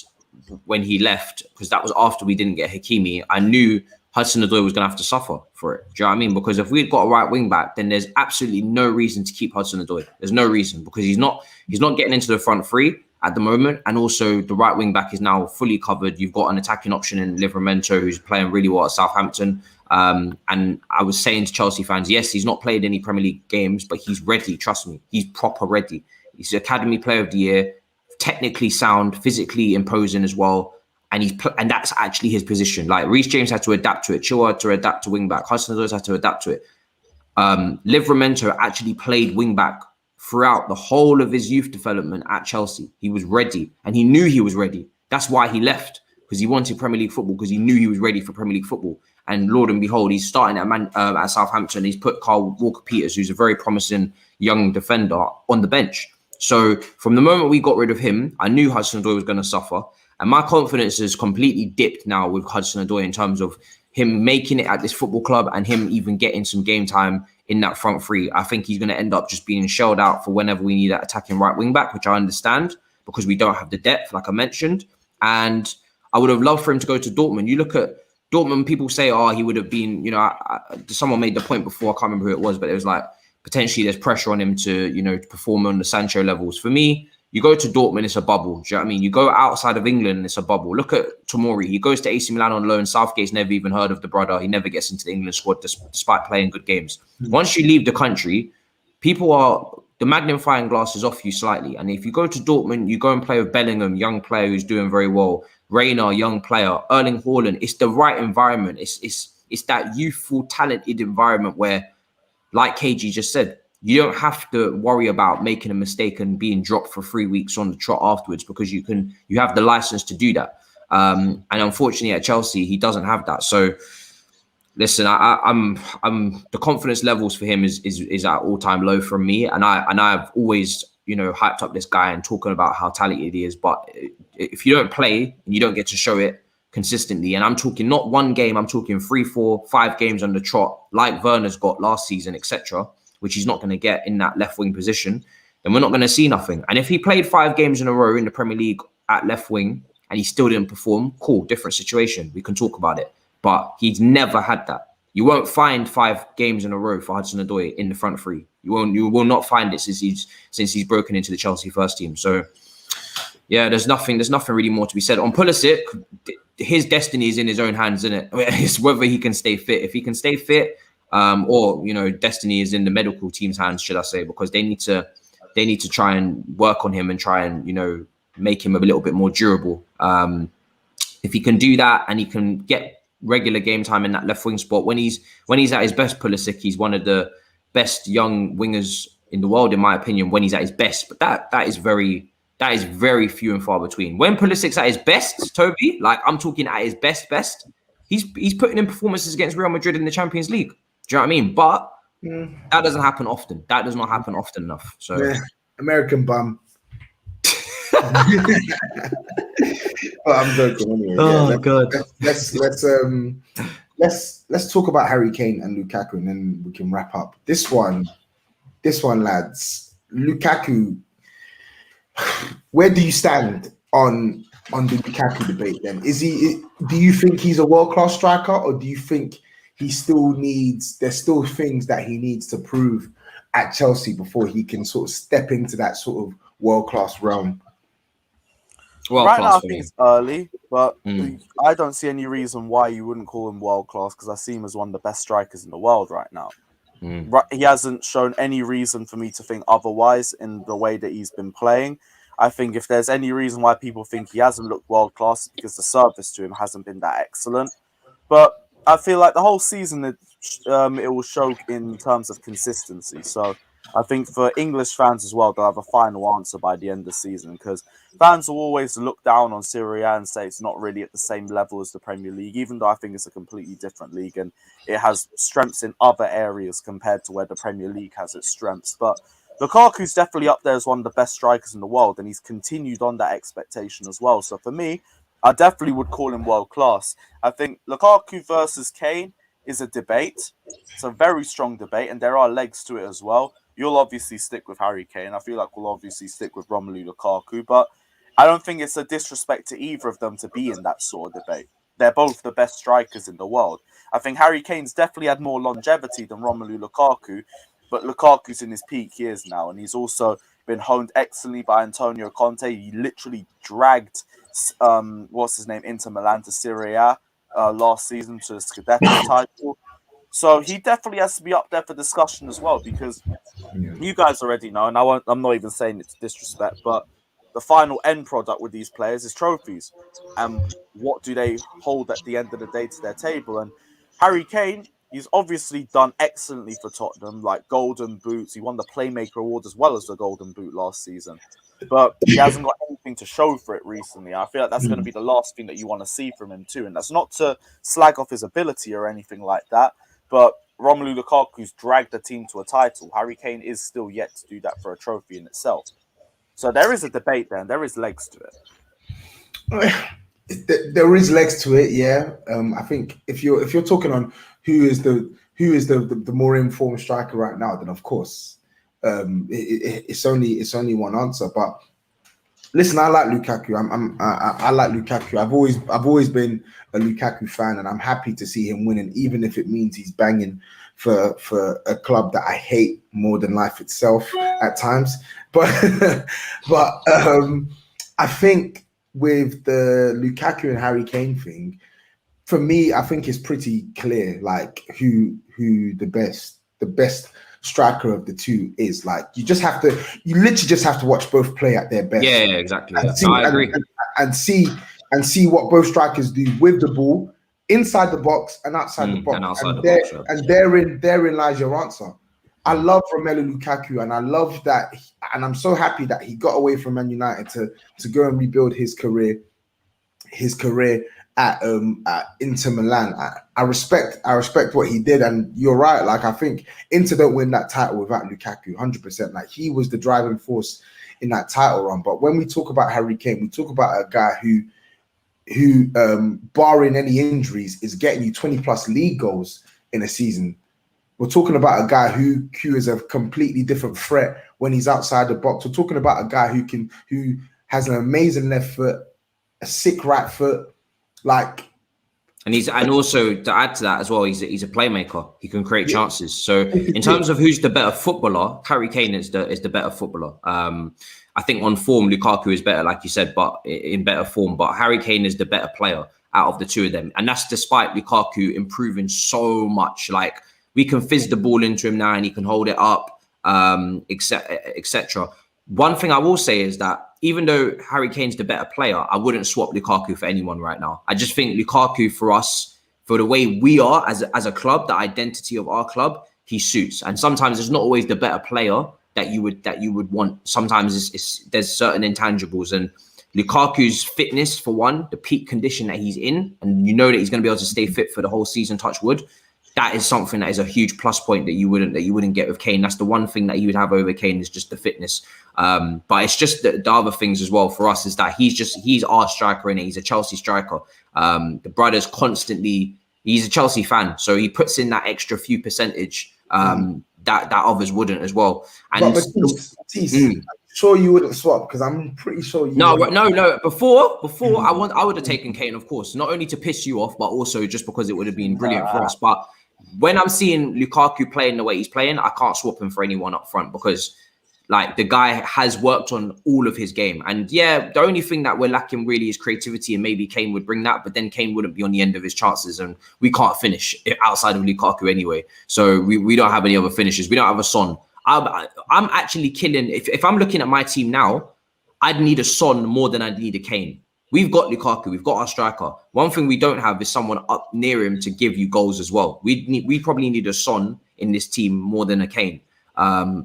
when he left, because that was after we didn't get Hakimi, I knew Hudson-Odoi was going to have to suffer for it. Do you know what I mean? Because if we'd got a right wing back, then there's absolutely no reason to keep Hudson-Odoi. There's no reason, because he's not getting into the front three at the moment. And also the right wing back is now fully covered. You've got an attacking option in Livramento, who's playing really well at Southampton. And I was saying to Chelsea fans, yes, he's not played any Premier League games, but he's ready. Trust me, he's proper ready. He's the Academy Player of the Year, technically sound, physically imposing as well. And that's actually his position. Like Reece James had to adapt to it. Chilwell had to adapt to wing back. Hudson-Odoi had to adapt to it. Livramento actually played wing back throughout the whole of his youth development at Chelsea. He was ready, and he knew he was ready. That's why he left, because he wanted Premier League football, because he knew he was ready for Premier League football. And Lord and behold, he's starting at Southampton. He's put Carl Walker-Peters, who's a very promising young defender, on the bench. So from the moment we got rid of him, I knew Hudson-Odoi was going to suffer. And my confidence has completely dipped now with Hudson-Odoi in terms of him making it at this football club and him even getting some game time in that front three. I think he's going to end up just being shelled out for whenever we need that attacking right wing back, which I understand because we don't have the depth, like I mentioned. And I would have loved for him to go to Dortmund. You look at Dortmund, people say, he would have been, someone made the point before, I can't remember who it was, but it was like, potentially there's pressure on him to, perform on the Sancho levels. For me, you go to Dortmund, it's a bubble. Do you know what I mean? You go outside of England, it's a bubble. Look at Tomori. He goes to AC Milan on loan. Southgate's never even heard of the brother. He never gets into the England squad despite playing good games. Once you leave the country, the magnifying glass is off you slightly. And if you go to Dortmund, you go and play with Bellingham, young player who's doing very well. Reina, young player. Erling Haaland. It's the right environment. It's that youthful, talented environment where, like KG just said, you don't have to worry about making a mistake and being dropped for 3 weeks on the trot afterwards, because you have the license to do that. And unfortunately at Chelsea, he doesn't have that. So listen, I'm the confidence levels for him is at all-time low from me. And I've always, hyped up this guy and talking about how talented he is. But if you don't play and you don't get to show it consistently, and I'm talking not one game, I'm talking 3, 4, 5 games on the trot, like Werner's got last season, etc., which he's not going to get in that left wing position, then we're not going to see nothing. And if he played 5 games in a row in the Premier League at left wing and he still didn't perform, cool, different situation. We can talk about it. But he's never had that. You won't find 5 games in a row for Hudson-Odoi in the front three. You will not find it since he's broken into the Chelsea first team. So yeah, there's nothing really more to be said. On Pulisic, his destiny is in his own hands, isn't it? It's whether he can stay fit. If he can stay fit, or destiny is in the medical team's hands, should I say, because they need to try and work on him and try and make him a little bit more durable. If he can do that and he can get regular game time in that left wing spot, when he's at his best, Pulisic, he's one of the best young wingers in the world, in my opinion, when he's at his best. But that is very few and far between. When Pulisic's at his best, Tobi, like I'm talking at his best, he's putting in performances against Real Madrid in the Champions League. Do you know what I mean? But that doesn't happen often. That does not happen often enough. So American bum. But I'm joking anyway. Oh God. Let's talk about Harry Kane and Lukaku, and then we can wrap up. This one, lads. Lukaku. Where do you stand on the Lukaku debate? Then do you think he's a world-class striker, or do you think there's still things that he needs to prove at Chelsea before he can sort of step into that sort of world-class realm? Right now, I think it's early, but I don't see any reason why you wouldn't call him world-class, because I see him as one of the best strikers in the world right now. He hasn't shown any reason for me to think otherwise in the way that he's been playing. I think if there's any reason why people think he hasn't looked world-class, because the service to him hasn't been that excellent. But I feel like the whole season it will show in terms of consistency. So I think for English fans as well, they'll have a final answer by the end of the season, because fans will always look down on Serie A and say it's not really at the same level as the Premier League, even though I think it's a completely different league and it has strengths in other areas compared to where the Premier League has its strengths. But Lukaku's definitely up there as one of the best strikers in the world, and he's continued on that expectation as well. So for me, I definitely would call him world-class. I think Lukaku versus Kane is a debate. It's a very strong debate, and there are legs to it as well. You'll obviously stick with Harry Kane. I feel like we'll obviously stick with Romelu Lukaku. But I don't think it's a disrespect to either of them to be in that sort of debate. They're both the best strikers in the world. I think Harry Kane's definitely had more longevity than Romelu Lukaku, but Lukaku's in his peak years now, and he's also been honed excellently by Antonio Conte. He literally dragged, Inter Milan to Serie A last season to the Scudetto title. So he definitely has to be up there for discussion as well, because you guys already know, and I'm not even saying it's disrespect, but the final end product with these players is trophies. And what do they hold at the end of the day to their table? And Harry Kane, he's obviously done excellently for Tottenham, like Golden Boots. He won the Playmaker Award as well as the Golden Boot last season. But he hasn't got anything to show for it recently. I feel like that's going to be the last thing that you want to see from him too. And that's not to slag off his ability or anything like that. But Romelu Lukaku's dragged the team to a title. Harry Kane is still yet to do that for a trophy in itself. So there is a debate there, and there is legs to it. There is legs to it, yeah. I think if you're talking on who is the more informed striker right now, then of course it's only one answer. But listen, I like Lukaku. I like Lukaku. I've always been a Lukaku fan, and I'm happy to see him winning, even if it means he's banging for a club that I hate more than life itself at times. But I think with the Lukaku and Harry Kane thing, for me, I think it's pretty clear, like who the best striker of the two is. Like you literally just have to watch both play at their best. Yeah, exactly. I agree. And see what both strikers do with the ball inside the box and outside the box. And therein lies your answer. I love Romelu Lukaku, and I love that, and I'm so happy that he got away from Man United to go and rebuild his career at Inter Milan. I respect what he did, and you're right. Like I think Inter don't win that title without Lukaku, 100%. Like he was the driving force in that title run. But when we talk about Harry Kane, we talk about a guy who barring any injuries is getting you 20 plus league goals in a season. We're talking about a guy who is a completely different threat when he's outside the box. We're talking about a guy who has an amazing left foot, a sick right foot, and also to add to that as well, he's a playmaker. He can create chances. So in terms of who's the better footballer, Harry Kane is the better footballer. I think on form, Lukaku is better, like you said, but in better form. But Harry Kane is the better player out of the two of them, and that's despite Lukaku improving so much. Like we can fizz the ball into him now, and he can hold it up, etc. One thing I will say is that even though Harry Kane's the better player, I wouldn't swap Lukaku for anyone right now. I just think Lukaku, for us, for the way we are as a club, the identity of our club, he suits. And sometimes it's not always the better player that you would want. Sometimes there's certain intangibles, and Lukaku's fitness, for one, the peak condition that he's in, and you know that he's going to be able to stay fit for the whole season, touch wood. That is something that is a huge plus point that you wouldn't get with Kane. That's the one thing that he would have over Kane is just the fitness. But it's just the other things as well for us is that he's our striker in it. He's a Chelsea striker. The brother's he's a Chelsea fan, so he puts in that extra few percentage that others wouldn't as well. And I'm sure you wouldn't swap because I'm pretty sure you. No. Before I would have taken Kane, of course, not only to piss you off, but also just because it would have been brilliant for us. But when I'm seeing Lukaku playing the way he's playing, I can't swap him for anyone up front because, like, the guy has worked on all of his game. And yeah, the only thing that we're lacking really is creativity, and maybe Kane would bring that, but then Kane wouldn't be on the end of his chances, and we can't finish outside of Lukaku anyway. So we don't have any other finishers. We don't have a Son. I'm actually killing. If I'm looking at my team now, I'd need a Son more than I'd need a Kane. We've got Lukaku. We've got our striker. One thing we don't have is someone up near him to give you goals as well. We probably need a Son in this team more than a Kane.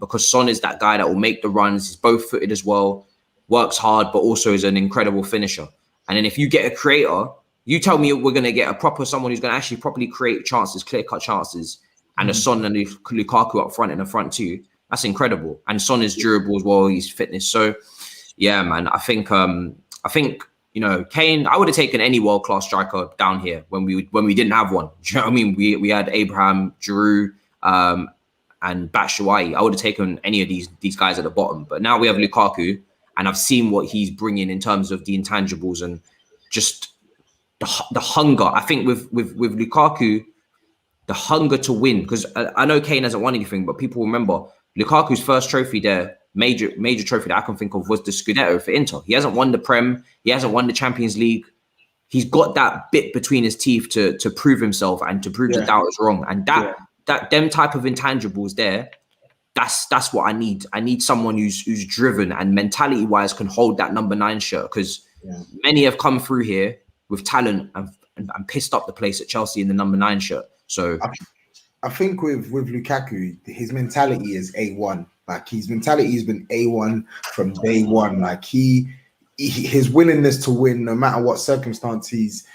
Because Son is that guy that will make the runs. He's both-footed as well, works hard, but also is an incredible finisher. And then if you get a creator, you tell me we're going to get someone who's going to actually properly create chances, clear-cut chances, and a Son and Lukaku up front in the front too. That's incredible. And Son is durable as well. He's fitness. So, yeah, man, I think Kane, I would have taken any world-class striker down here when we didn't have one. Do you know what I mean? We had Abraham, Giroud, and Batshuayi. I would have taken any of these guys at the bottom. But now we have Lukaku, and I've seen what he's bringing in terms of the intangibles and just the hunger. I think with Lukaku, the hunger to win, because I know Kane hasn't won anything, but people remember Lukaku's first trophy there, major trophy that I can think of, was the Scudetto for Inter. He hasn't won the Prem, he hasn't won the Champions League. He's got that bit between his teeth to prove himself and to prove the doubters wrong. And that them type of intangibles there, that's what I need. I need someone who's driven and mentality wise can hold that number 9 shirt, because many have come through here with talent and pissed up the place at Chelsea in the number 9 shirt. So I think with Lukaku, his mentality is A1. Like, his mentality has been A1 from day one. Like, his willingness to win, no matter what circumstance he's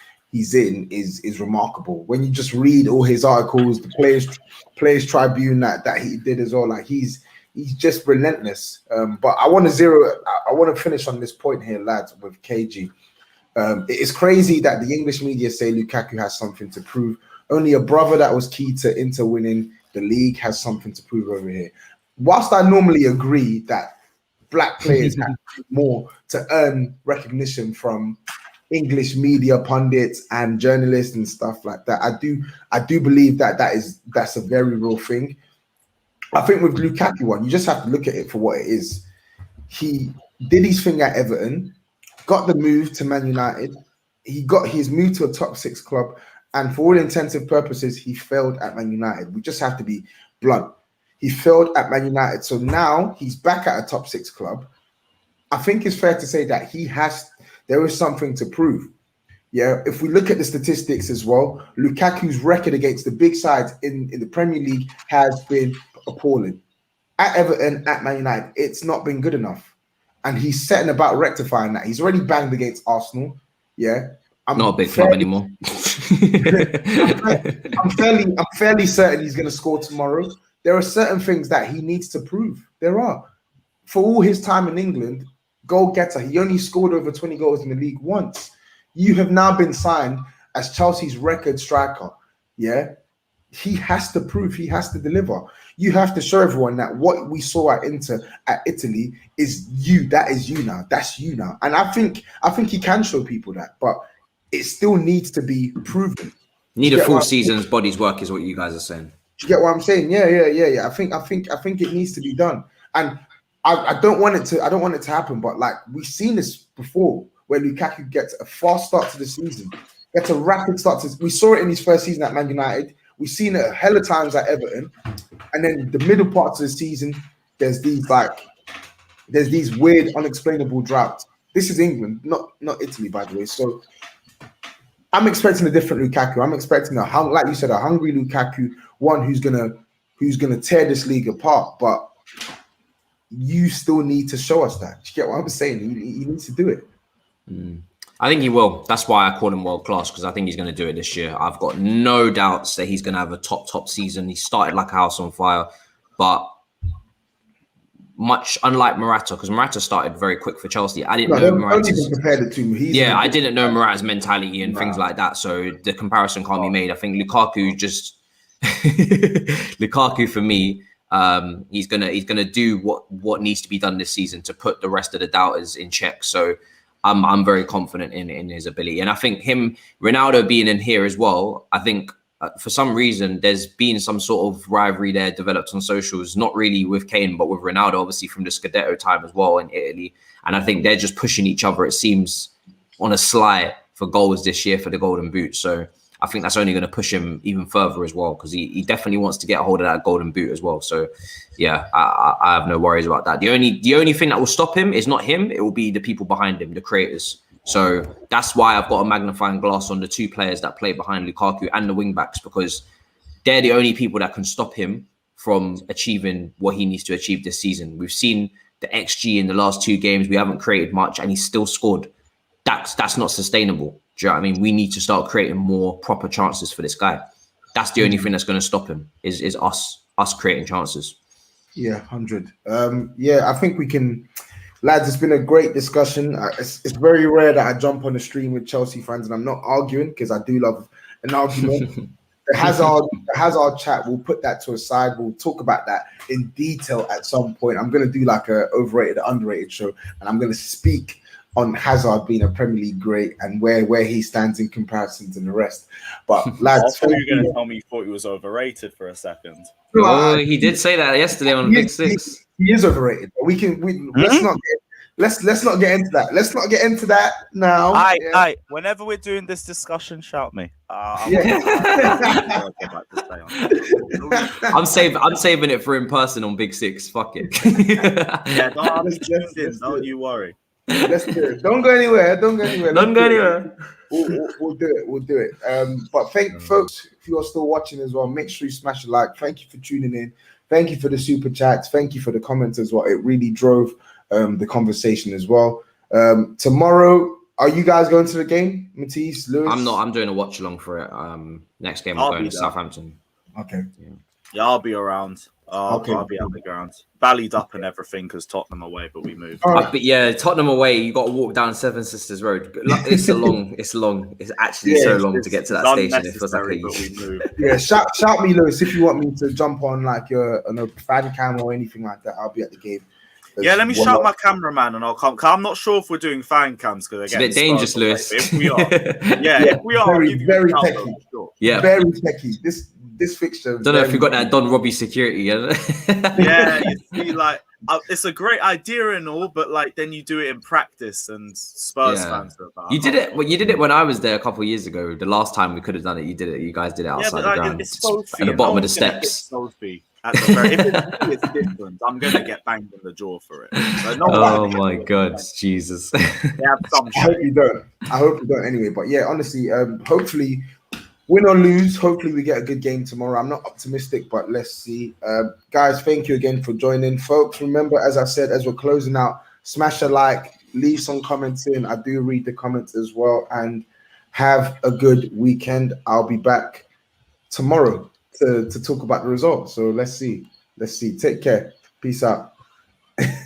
in, is remarkable. When you just read all his articles, the Players Tribune that he did as well, like, he's just relentless. But I want to finish on this point here, lads, with KG. It's crazy that the English media say Lukaku has something to prove. Only a brother that was key to Inter winning the league has something to prove over here. Whilst I normally agree that black players have more to earn recognition from English media pundits and journalists and stuff like that, I do believe that's a very real thing. I think with Lukaku one, you just have to look at it for what it is. He did his thing at Everton, got the move to Man United. He got his move to a top 6 club, and for all intensive purposes, he failed at Man United. We just have to be blunt. He failed at Man United. So now he's back at a top 6 club. I think it's fair to say that there is something to prove. Yeah, if we look at the statistics as well, Lukaku's record against the big sides in the Premier League has been appalling. At Everton, at Man United, it's not been good enough. And he's setting about rectifying that. He's already banged against Arsenal. Yeah. I'm not a big club anymore. I'm fairly certain he's going to score tomorrow. There are certain things that he needs to prove. There are. For all his time in England, goal getter, he only scored over 20 goals in the league once. You have now been signed as Chelsea's record striker. Yeah. He has to prove, he has to deliver. You have to show everyone that what we saw at Inter, at Italy, is you. That is you now. That's you now. And I think he can show people that, but it still needs to be proven. Need a full season's body's work, is what you guys are saying. Do you get what I'm saying? Yeah. I think it needs to be done. And I don't want it to happen, but like, we've seen this before, where Lukaku gets a fast start to the season, gets a rapid start we saw it in his first season at Man United. We've seen it a hell of times at Everton. And then the middle parts of the season, there's these weird, unexplainable droughts. This is England, not Italy, by the way. So I'm expecting a different Lukaku. I'm expecting like you said, a hungry Lukaku, one who's gonna tear this league apart. But you still need to show us that. Do you get what I'm saying? He needs to do it. I think he will. That's why I call him world class, because I think he's going to do it this year. I've got no doubts that he's going to have a top season. He started like a house on fire, but much unlike Morata, because Morata started very quick for Chelsea. I didn't know Morata's. I didn't know Morata's mentality and things like that. So the comparison can't be made. I think Lukaku Lukaku for me, he's gonna do what needs to be done this season to put the rest of the doubters in check. So I'm very confident in his ability, and I think Ronaldo being in here as well. I think for some reason there's been some sort of rivalry there developed on socials, not really with Kane, but with Ronaldo, obviously from the Scudetto time as well in Italy. And I think they're just pushing each other, it seems, on a sly for goals this year for the Golden Boot. So I think that's only going to push him even further as well, because he definitely wants to get a hold of that Golden Boot as well. So yeah, I have no worries about that. The only thing that will stop him is not him. It will be the people behind him, the creators. So that's why I've got a magnifying glass on the 2 players that play behind Lukaku and the wing backs, because they're the only people that can stop him from achieving what he needs to achieve this season. We've seen the XG in the last 2 games. We haven't created much and he's still scored. That's not sustainable. Do you know what I mean? We need to start creating more proper chances for this guy. That's the only thing that's going to stop him is us creating chances. Yeah, 100. I think we can, lads. It's been a great discussion. It's very rare that I jump on the stream with Chelsea fans, and I'm not arguing, because I do love an argument. the Hazard chat, we'll put that to a side. We'll talk about that in detail at some point. I'm going to do like a overrated, underrated show, and I'm going to speak on Hazard being a Premier League great and where he stands in comparison to the rest. But lads, I thought you were going to tell me you thought he was overrated for a second. Oh, he did say that yesterday on Big Six. He is overrated. But let's not get into that. Let's not get into that now. Aye. Whenever we're doing this discussion, shout me. I'm saving it for in person on Big Six. Fuck it. Yeah, don't you worry. Let's do it. Don't go anywhere. Don't go anywhere. We'll do it. But thank folks, if you are still watching as well, make sure you smash a like. Thank you for tuning in. Thank you for the super chats. Thank you for the comments as well. It really drove the conversation as well. Tomorrow, are you guys going to the game, Matisse, Lewis? I'm not. I'm doing a watch along for it. Next game, I'm going to Southampton. Okay. Yeah, I'll be around. I'll be on the ground, ballied up and everything because Tottenham away, but we moved. But yeah, Tottenham away. You got to walk down Seven Sisters Road. It's long. It's actually so long to get to that station. It feels like we moved. Yeah, shout me, Lewis, if you want me to jump on like a fan cam or anything like that. I'll be at the game. Yeah, let me shout my cameraman and I'll come. I'm not sure if we're doing fan cams because it's a bit dangerous, Lewis. If we are, if we are, very techie. Sure. Yeah, very techie. This fixture. Don't know if you got that Don Robbie security. Yeah, you see, like it's a great idea and all, but like then you do it in practice, and Spurs fans are about. You did it. Well, you did it when I was there a couple of years ago. The last time we could have done it, you did it. You guys did it outside the ground, at the bottom of the steps. At the very, if it's different, I'm going to get banged in the jaw for it. So my God, Jesus. I hope you don't. Anyway, but yeah, honestly, hopefully, win or lose, hopefully we get a good game tomorrow. I'm not optimistic, but let's see. Guys, thank you again for joining. Folks, remember, as I said, as we're closing out, smash a like, leave some comments in. I do read the comments as well. And have a good weekend. I'll be back tomorrow to talk about the results. So let's see. Take care. Peace out.